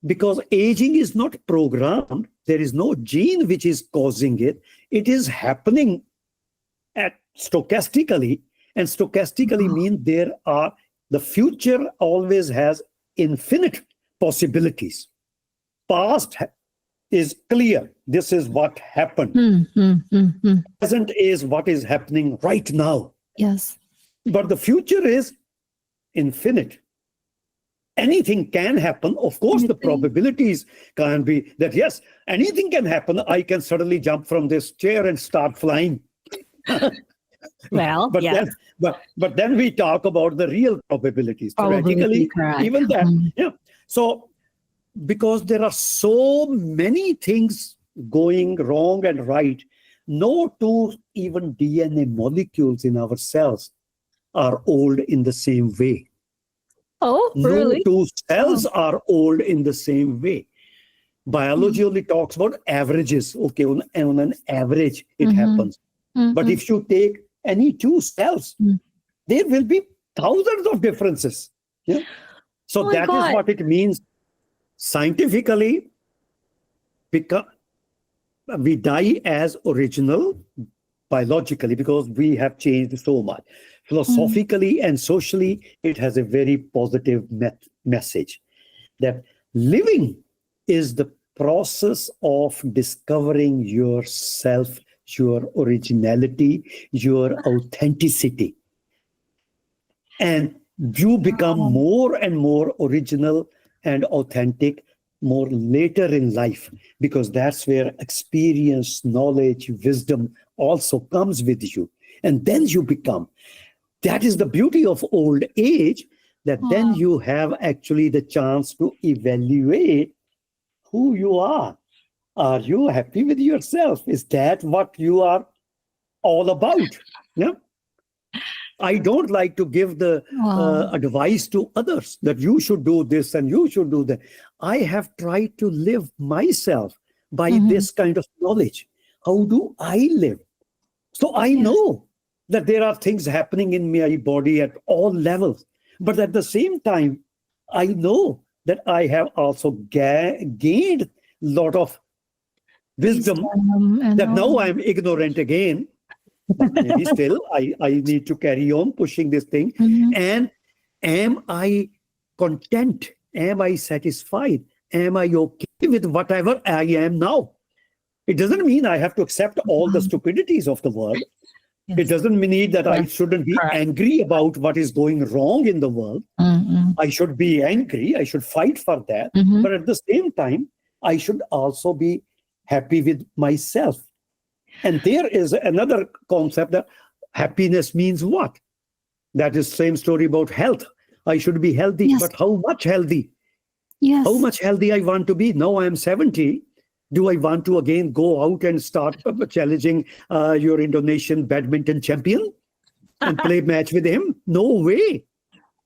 because aging is not programmed, there is no gene which is causing it. It is happening at stochastically, and stochastically Wow. mean there are the future always has infinite possibilities. Past is clear, this is what happened. Mm. Mm. Mm. Mm. Present is what is happening right now, Yes. but the future is infinite. Anything can happen. Of course, the Anything. probabilities can be that yes, anything can happen. I can suddenly jump from this chair and start flying. Well, but yes. then but then we talk about the real probabilities. Probability Theoretically, correct. even that, Mm. yeah. So because there are so many things going wrong and right, no two even DNA molecules in our cells are old in the same way. Oh, No really? two Oh. cells are old in the same way. Biology only talks about averages. Okay, on an average, it Mm-hmm. happens. But Mm-hmm. if you take any two cells, there will be thousands of differences. Yeah. So Oh my that is God. what it means scientifically. become, we die as original biologically because we have changed so much. Philosophically and socially, it has a very positive message that living is the process of discovering yourself, your originality, your authenticity. And you become more and more original and authentic more later in life, because that's where experience, knowledge, wisdom also comes with you. And then you become. That is the beauty of old age, that then you have actually the chance to evaluate who you are. Are you happy with yourself? Is that what you are all about? Yeah. I don't like to give the advice to others that you should do this and you should do that. I have tried to live myself by this kind of knowledge. How do I live? So I know that there are things happening in my body at all levels. But at the same time, I know that I have also gained a lot of wisdom that now I'm ignorant again. But maybe still, I need to carry on pushing this thing. And am I content? Am I satisfied? Am I okay with whatever I am now? It doesn't mean I have to accept all the stupidities of the world. It doesn't mean that I shouldn't be angry about what is going wrong in the world. I should be angry. I should fight for that. But at the same time, I should also be happy with myself. And there is another concept that happiness means what? That is same story about health. I should be healthy, but how much healthy? How much healthy I want to be? Now I am 70. Do I want to again go out and start challenging your Indonesian badminton champion and play match with him? No way.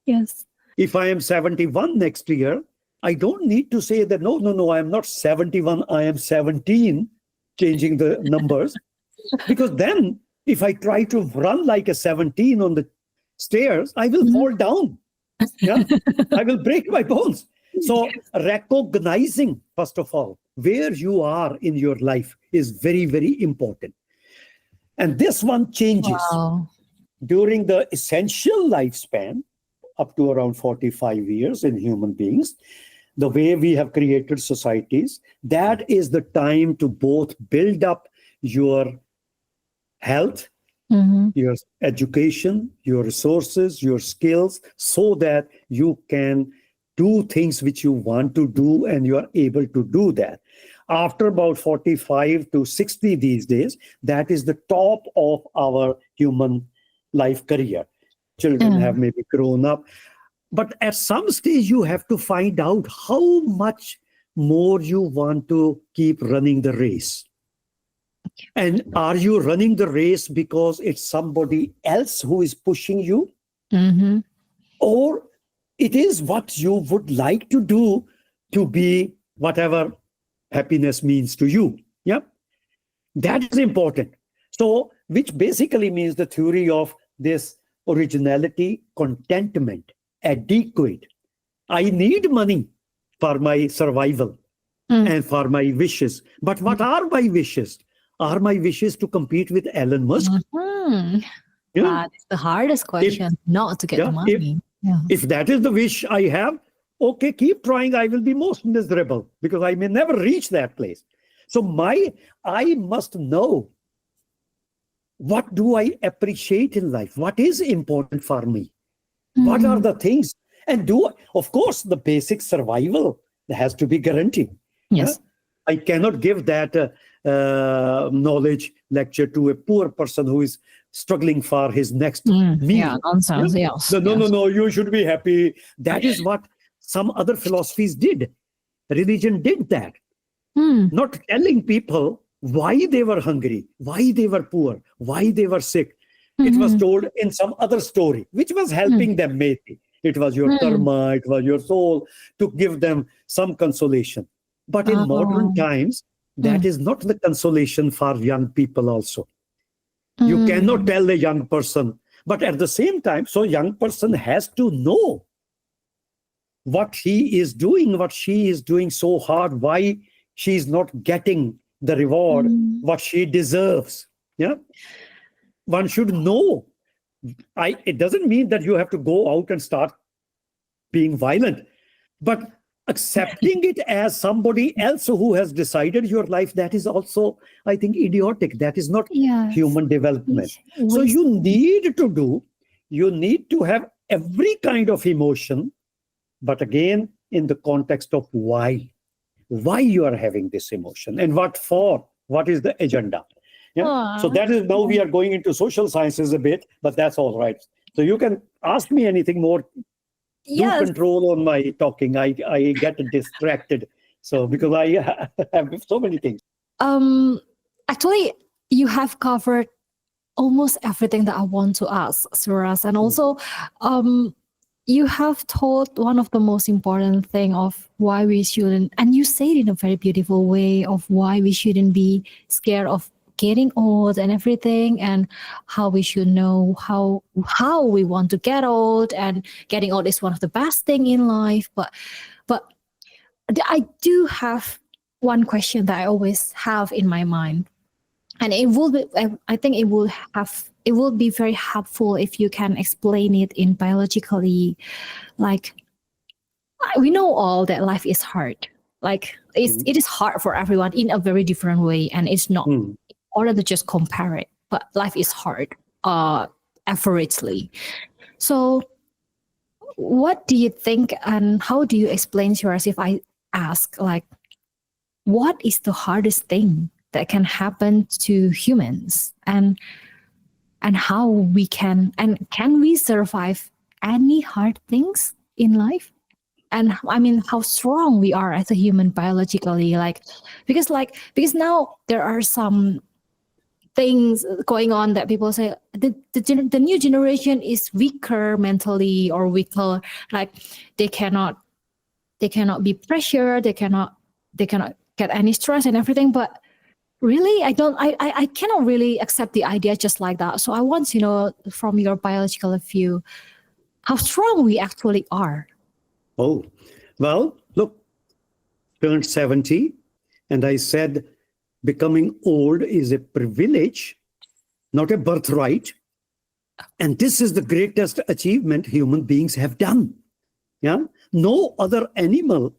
Yes. If I am 71 next year, I don't need to say that, no, I am not 71, I am 17, changing the numbers. Because then if I try to run like a 17 on the stairs, I will fall down. Yeah, I will break my bones. So recognizing, first of all, where you are in your life is very, very important. And this one changes during the essential lifespan, up to around 45 years in human beings. The way we have created societies, that is the time to both build up your health, your education, your resources, your skills, so that you can do things which you want to do and you are able to do that. After about 45 to 60 these days, that is the top of our human life career. Children have maybe grown up. But at some stage, you have to find out how much more you want to keep running the race. And are you running the race because it's somebody else who is pushing you? Or it is what you would like to do to be whatever happiness means to you. Yeah, that is important. So, which basically means the theory of this originality, contentment, adequate. I need money for my survival and for my wishes. But what are my wishes? Are my wishes to compete with Elon Musk? That's the hardest question, not to get the money. If that is the wish I have, okay, keep trying. I will be most miserable because I may never reach that place. So I must know, what do I appreciate in life? What is important for me? What are the things? And of course, the basic survival has to be guaranteed. Yes. I cannot give that knowledge lecture to a poor person who is struggling for his next meal. Yeah, nonsense. Yes. No, you should be happy. That is what some other philosophies did. Religion did that. Not telling people why they were hungry, why they were poor, why they were sick. It was told in some other story, which was helping them maybe. It was your karma, it was your soul, to give them some consolation. But in modern times, that is not the consolation for young people also. You cannot tell a young person, but at the same time, so young person has to know what he is doing, what she is doing so hard, why she's not getting the reward what she deserves. Yeah, one should know. It doesn't mean that you have to go out and start being violent, but accepting it as somebody else who has decided your life, that is also, I think, idiotic. That is not Yes. human development. So Waste- you need to have every kind of emotion, but again, in the context of why you are having this emotion and what for, what is the agenda. Yeah. So that is, now we are going into social sciences a bit, but that's all right. So you can ask me anything more. Yes. Do control on my talking. I get distracted. So because I have so many things. Actually, you have covered almost everything that I want to ask, Suresh, and also, you have told one of the most important thing of why we shouldn't, and you say it in a very beautiful way of why we shouldn't be scared of getting old and everything, and how we should know how we want to get old, and getting old is one of the best thing in life. But I do have one question that I always have in my mind, and it will be, I think it will be very helpful if you can explain it in biologically. Like, we know all that life is hard. Like, it is hard for everyone in a very different way, and it's not order to just compare it, but life is hard, averagely. So what do you think, and how do you explain to us if I ask, like, what is the hardest thing that can happen to humans, and how we can we survive any hard things in life? And I mean, how strong we are as a human biologically, because now there are some things going on that people say the new generation is weaker mentally, or weaker, like they cannot be pressured, they cannot get any stress and everything. But really, I cannot really accept the idea just like that. So I want to know from your biological view how strong we actually are. Oh, well, look, turned 70, and I said, becoming old is a privilege, not a birthright. And this is the greatest achievement human beings have done. Yeah. No other animal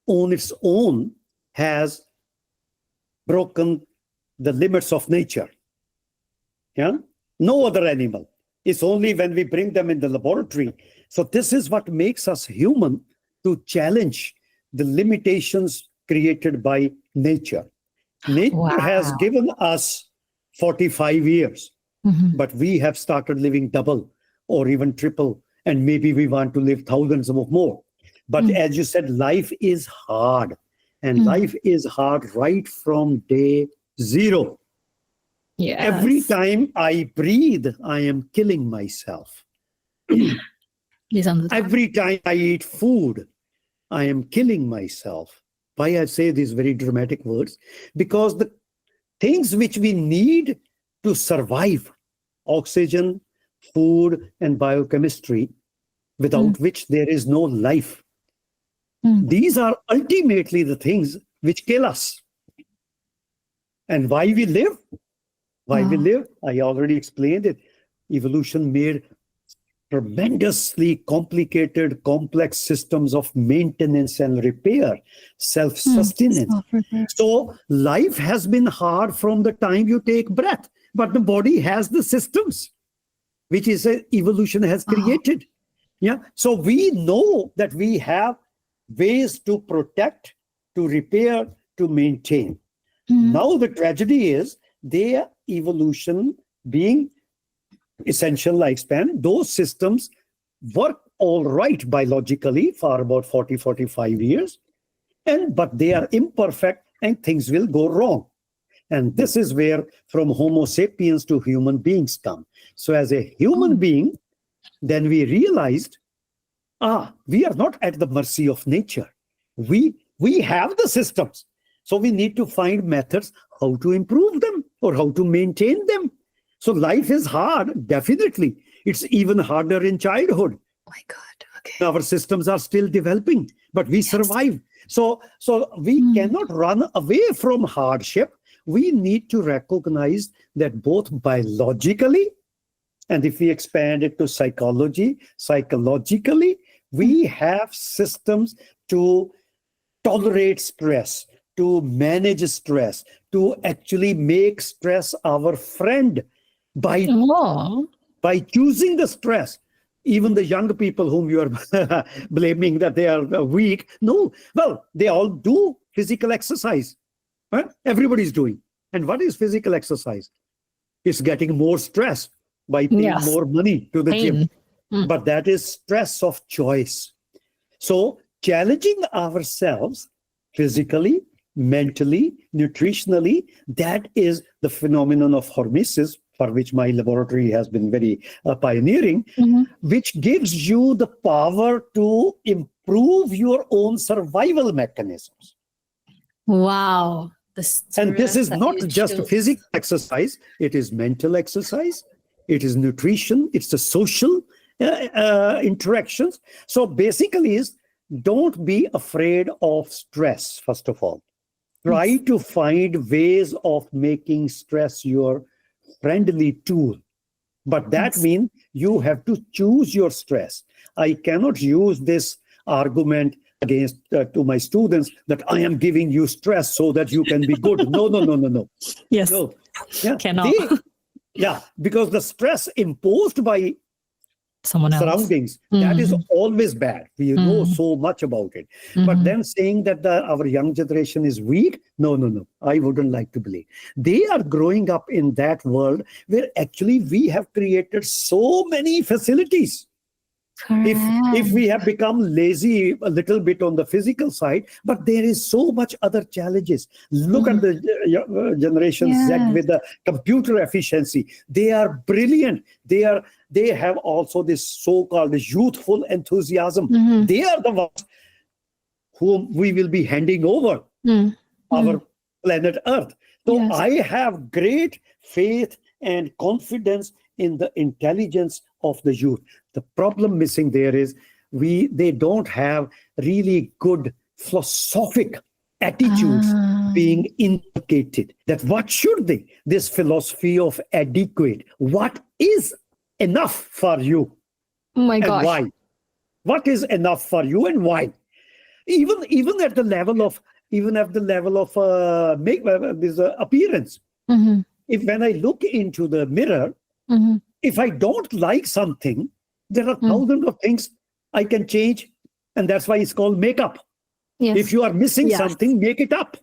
on its own has broken the limits of nature. Yeah. No other animal. It's only when we bring them in the laboratory. So this is what makes us human, to challenge the limitations created by nature. Nature has given us 45 years, but we have started living double or even triple, and maybe we want to live thousands of more. But as you said, life is hard, and life is hard right from day zero. Yes. Every time I breathe, I am killing myself. Every time I eat food, I am killing myself. Why I say these very dramatic words? Because the things which we need to survive, oxygen, food, and biochemistry, without which there is no life, these are ultimately the things which kill us. And why we live? I already explained it. Evolution made tremendously complicated, complex systems of maintenance and repair, self-sustenance. So life has been hard from the time you take breath, but the body has the systems, which is evolution has created. Yeah. So we know that we have ways to protect, to repair, to maintain. Now the tragedy is their evolution being essential lifespan, those systems work all right biologically for about 40, 45 years, but they are imperfect and things will go wrong. And this is where from Homo sapiens to human beings come. So as a human being, then we realized, we are not at the mercy of nature. We have the systems. So we need to find methods how to improve them or how to maintain them. So life is hard, definitely. It's even harder in childhood. Oh my God. Okay. Our systems are still developing, but we survive. So we cannot run away from hardship. We need to recognize that both biologically, and if we expand it to psychologically, we have systems to tolerate stress, to manage stress, to actually make stress our friend by Oh, choosing the stress. Even the young people whom you are blaming that they are weak, no, well, they all do physical exercise. Right? Everybody's doing. And what is physical exercise? It's getting more stress by paying yes. more money to the gym. Pain. But that is stress of choice. So challenging ourselves physically, mentally, nutritionally, that is the phenomenon of hormesis, for which my laboratory has been very pioneering, which gives you the power to improve your own survival mechanisms. Wow. And this is that not you just choose. physical exercise, it is mental exercise, it is nutrition, it's the social interactions. So basically is, don't be afraid of stress, first of all. Try to find ways of making stress your friendly tool. But that means you have to choose your stress. I cannot use this argument against to my students that I am giving you stress so that you can be good. No. Yes. No. Yeah, Cannot. because the stress imposed by Someone else. surroundings, that is always bad. We know so much about it. But then saying that our young generation is weak, no. I wouldn't like to believe. They are growing up in that world where actually we have created so many facilities. If we have become lazy a little bit on the physical side, but there is so much other challenges. Look at the generation Z with the computer efficiency. They are brilliant. They have also this so-called youthful enthusiasm. They are the ones whom we will be handing over our planet Earth. So I have great faith and confidence in the intelligence of the youth. The problem missing there is they don't have really good philosophic attitudes being inculcated. That what should they? This philosophy of adequate. What is enough for you? Oh my and gosh. why? What is enough for you and why? Even at the level of this appearance. If when I look into the mirror, if I don't like something, there are thousands of things I can change, and that's why it's called makeup. Yes. If you are missing something, make it up.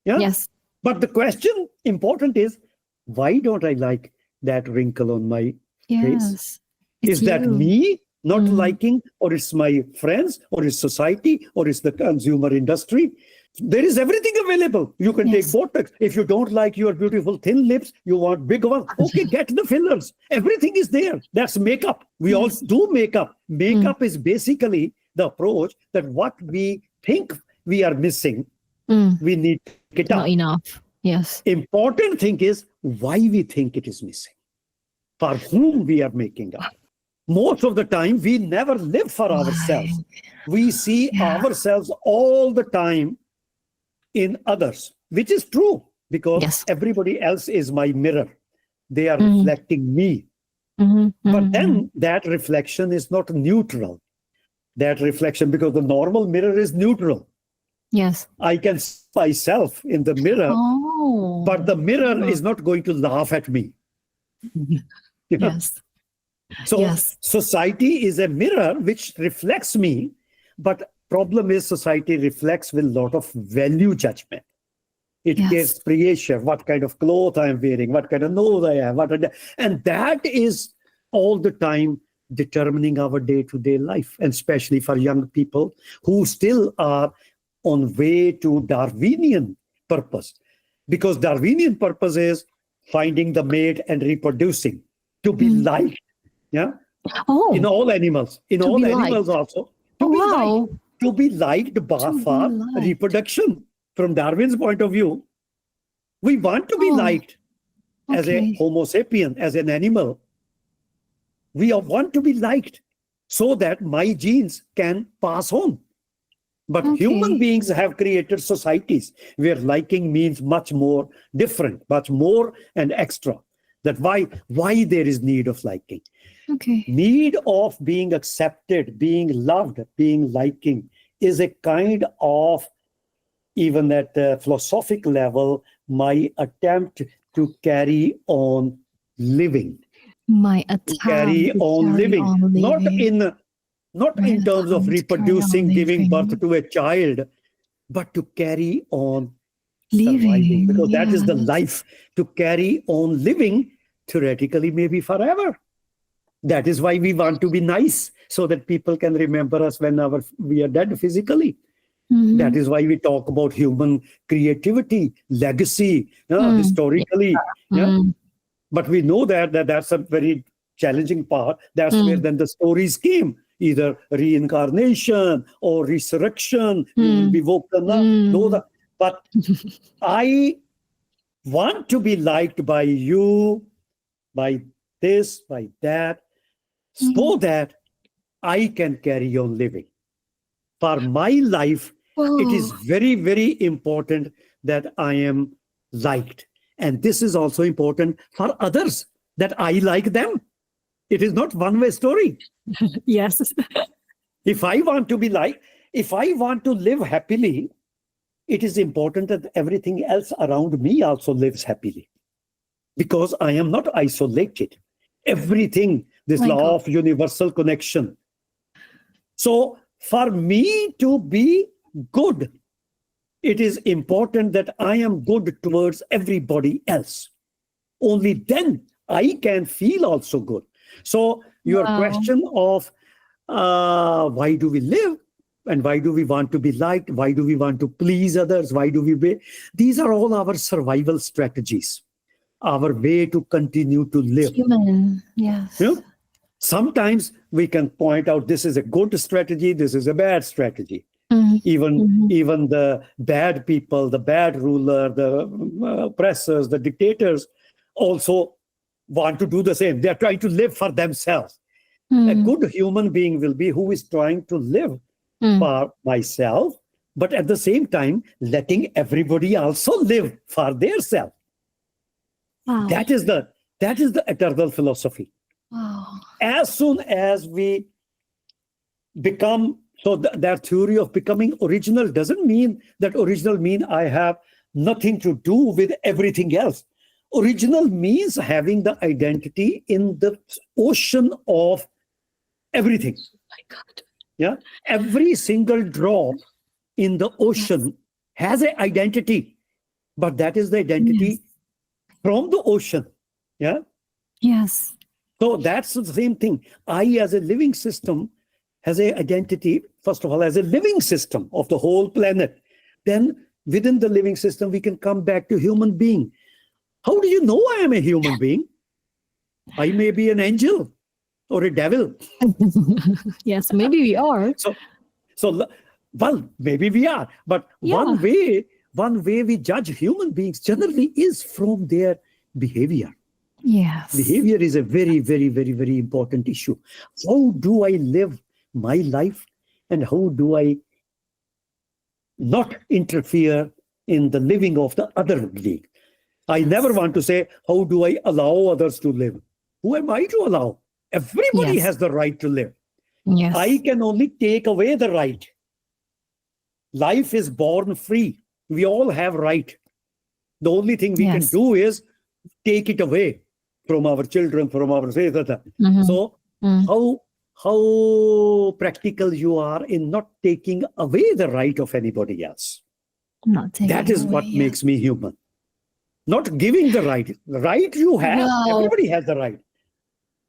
Yeah. Yes. But the question important is, why don't I like that wrinkle on my face? Is that me not liking, or it's my friends, or it's society, or it's the consumer industry? There is everything available. You can take Botox. If you don't like your beautiful thin lips, you want big ones. Okay, get the fillers. Everything is there. That's makeup. We all do makeup. Makeup is basically the approach that what we think we are missing, we need to pick it up. Not enough. Yes. Important thing is why we think it is missing. For whom we are making up. Most of the time, we never live for ourselves. We see ourselves all the time in others, which is true because everybody else is my mirror. They are reflecting me. But then that reflection is not neutral. That reflection, because the normal mirror is neutral. Yes. I can see myself in the mirror, but the mirror is not going to laugh at me. Yes. So society is a mirror which reflects me, but problem is society reflects with a lot of value judgment. It gives pressure, what kind of clothes I am wearing, what kind of nose I have, and that is all the time determining our day-to-day life, and especially for young people who still are on way to Darwinian purpose. Because Darwinian purpose is finding the mate and reproducing, to be liked. Yeah. In all animals, also. To be liked for reproduction. From Darwin's point of view, we want to be liked as a Homo sapien, as an animal. We want to be liked so that my genes can pass on. But human Okay. beings have created societies where liking means much more different, much more and extra. That why there is need of liking. Okay. Need of being accepted, being loved, being liking is a kind of, even at the philosophic level, my attempt to carry on living, My to attempt carry to on carry living, on not living. My in terms of attempt to carry on reproducing, giving birth living. to a child, but to carry on surviving, Living. because that is the Yes. life. To carry on living, theoretically, maybe forever. That is why we want to be nice, so that people can remember us when we are dead physically. That Mm-hmm. is why we talk about human creativity, legacy, Mm. Yeah. historically. Yeah, Mm. but we know that's a very challenging part. That's where Mm. then the stories came, either reincarnation or resurrection. You will Mm. be woken up. Mm. But I want to be liked by you, by this, by that, so Mm. that I can carry on living. For my life, it is Oh, very, very important that I am liked. And this is also important for others, that I like them. It is not one-way story. yes. If I want to be liked, if I want to live happily, it is important that everything else around me also lives happily, because I am not isolated. Everything, this My God. law of universal connection. So for me to be good, it is important that I am good towards everybody else. Only then I can feel also good. So your Wow. question of why do we live and why do we want to be liked? Why do we want to please others? Why do we be? These are all our survival strategies, our way to continue to live. Human. You Yes. know, sometimes we can point out this is a good strategy, this is a bad strategy. Mm. Even Mhm. even the bad people, the bad ruler, the oppressors, the dictators also want to do the same. They are trying to live for themselves. A Mm. good human being will be who is trying to live Mm. for myself, but at the same time letting everybody also live for their self. Wow. That is the eternal philosophy. Wow. As soon as we become, so that theory of becoming original doesn't mean that original mean I have nothing to do with everything else. Original means having the identity in the ocean of everything. My God. Yeah, every single drop in the Yes. ocean has an identity, but that is the Yes. identity from the ocean. Yeah, Yes. so that's the same thing. I, as a living system, has an identity, first of all, as a living system of the whole planet. Then within the living system, we can come back to human being. How do you know I am a human being? I may be an angel or a devil. yes. Maybe we are. So, so well, maybe we are. But Yeah. one way we judge human beings generally is from their behavior. Yes. Behavior is a very, very, very, very important issue. How do I live my life, and how do I not interfere in the living of the other being? I never want to say, how do I allow others to live? Who am I to allow? Everybody Yes. has the right to live. I Yes. can only take away the right. Life is born free. We all have right. The only thing we can Yes. do is take it away from our children, from our faith. Mhm. So Mm. how practical you are in not taking away the right of anybody else. Not That taking is away. what Yeah. makes me human. Not giving the right. The right you have. Wow. Everybody has the right.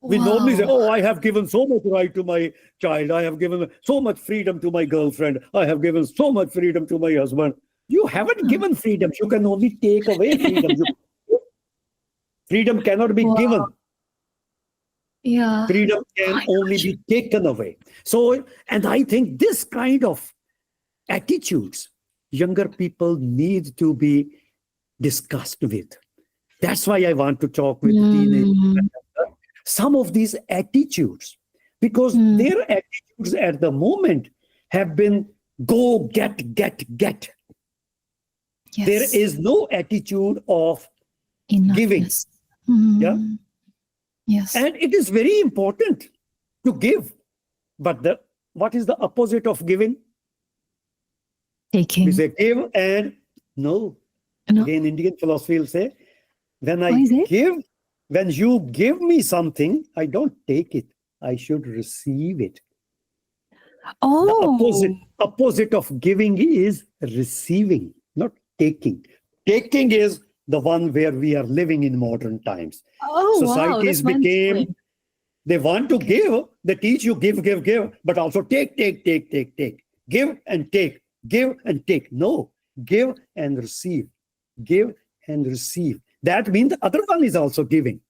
We normally say, Wow. oh, I have given so much right to my child. I have given so much freedom to my girlfriend. I have given so much freedom to my husband. You haven't Mm. given freedom. You can only take away freedom. Freedom cannot be Wow. given. Yeah. Freedom Oh can my only gosh. be taken away. So, and I think this kind of attitudes, younger people need to be discussed with. That's why I want to talk with the teenagers. Mm. Some of these attitudes, because Mm. their attitudes at the moment have been go get, get. Yes. There is no attitude of giving. Enoughness. Yeah. Yes. And it is very important to give. But what is the opposite of giving? Taking. We say give and no. No. Again, Indian philosophy will say, when What is it? when you give me something, I don't take it. I should receive it. The Oh. opposite of giving is receiving, not taking. Taking is the one where we are living in modern times. Oh, wow. Societies That's mindful. became, they want to give, they teach you give, but also take. Give and take, give and take. No, give and receive. Give and receive. That means the other one is also giving.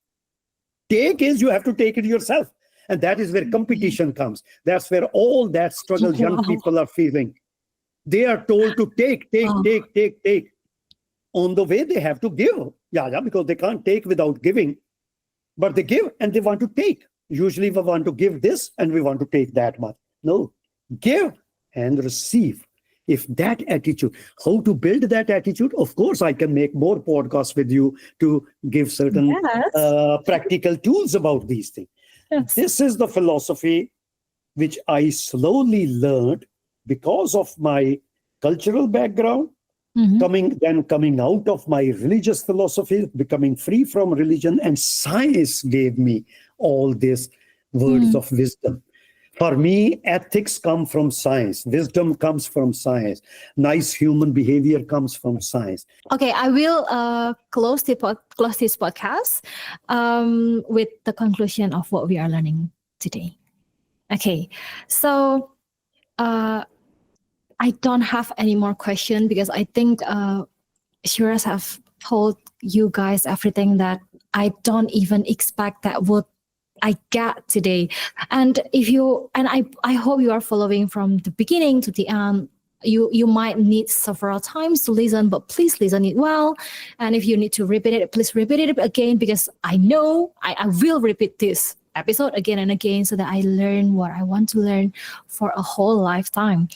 Take is you have to take it yourself. And that is where competition comes. That's where all that struggle young Wow. people are feeling. They are told to take. Wow. Take. On the way, they have to give. Yeah, because they can't take without giving. But they give and they want to take. Usually we want to give this and we want to take that much. No, give and receive. If that attitude, how to build that attitude? Of course, I can make more podcasts with you to give certain Yes. practical tools about these things. Yes. This is the philosophy which I slowly learned because of my cultural background, Mhm. coming out of my religious philosophy, becoming free from religion, and science gave me all these words of wisdom. For me, ethics come from science. Wisdom comes from science. Nice human behavior comes from science. Okay, I will close this podcast with the conclusion of what we are learning today. Okay, so I don't have any more questions because I think Suresh have told you guys everything that I don't even expect that would I get today. And I hope you are following from the beginning to the end. You might need several times to listen, but please listen it well. And if you need to repeat it, please repeat it again because I know I will repeat this episode again and again so that I learn what I want to learn for a whole lifetime.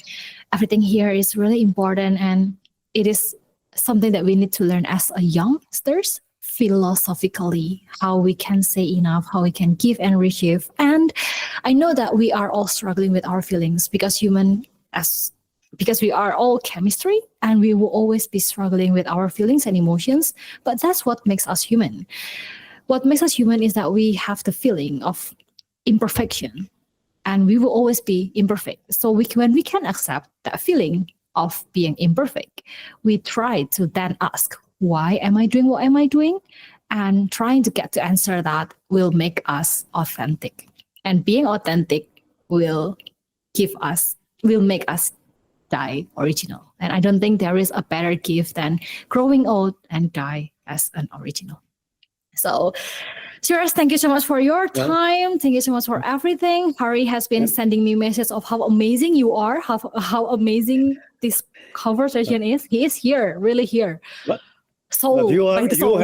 Everything here is really important and it is something that we need to learn as a youngsters philosophically, how we can say enough, how we can give and receive. And I know that we are all struggling with our feelings because because we are all chemistry and we will always be struggling with our feelings and emotions, but that's what makes us human. What makes us human is that we have the feeling of imperfection and we will always be imperfect. So when we can accept that feeling of being imperfect, we try to then ask, why am I doing what am I doing? And trying to get to answer that will make us authentic. And being authentic will make us die original. And I don't think there is a better gift than growing old and die as an original. So, Suresh, thank you so much for your time. Thank you so much for everything. Hari has been sending me messages of how amazing you are, how amazing this conversation is. He is here, really here. But Soul, you by the soul.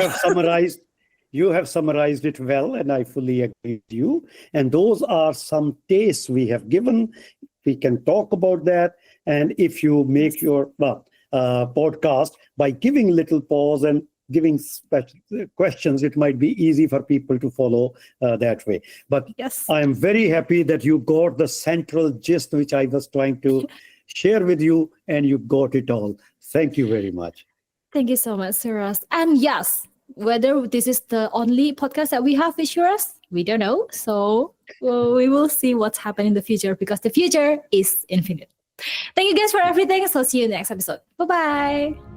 you have summarized it well, and I fully agree with you. And those are some tastes we have given. We can talk about that. And if you make your podcast by giving little pause and giving special questions, it might be easy for people to follow that way. But Yes. I am very happy that you got the central gist which I was trying to share with you, and you got it all. Thank you very much. Thank you so much, Suresh. And yes, whether this is the only podcast that we have with Suresh, we don't know. So we will see what's happening in the future because the future is infinite. Thank you guys for everything. So see you in the next episode. Bye-bye.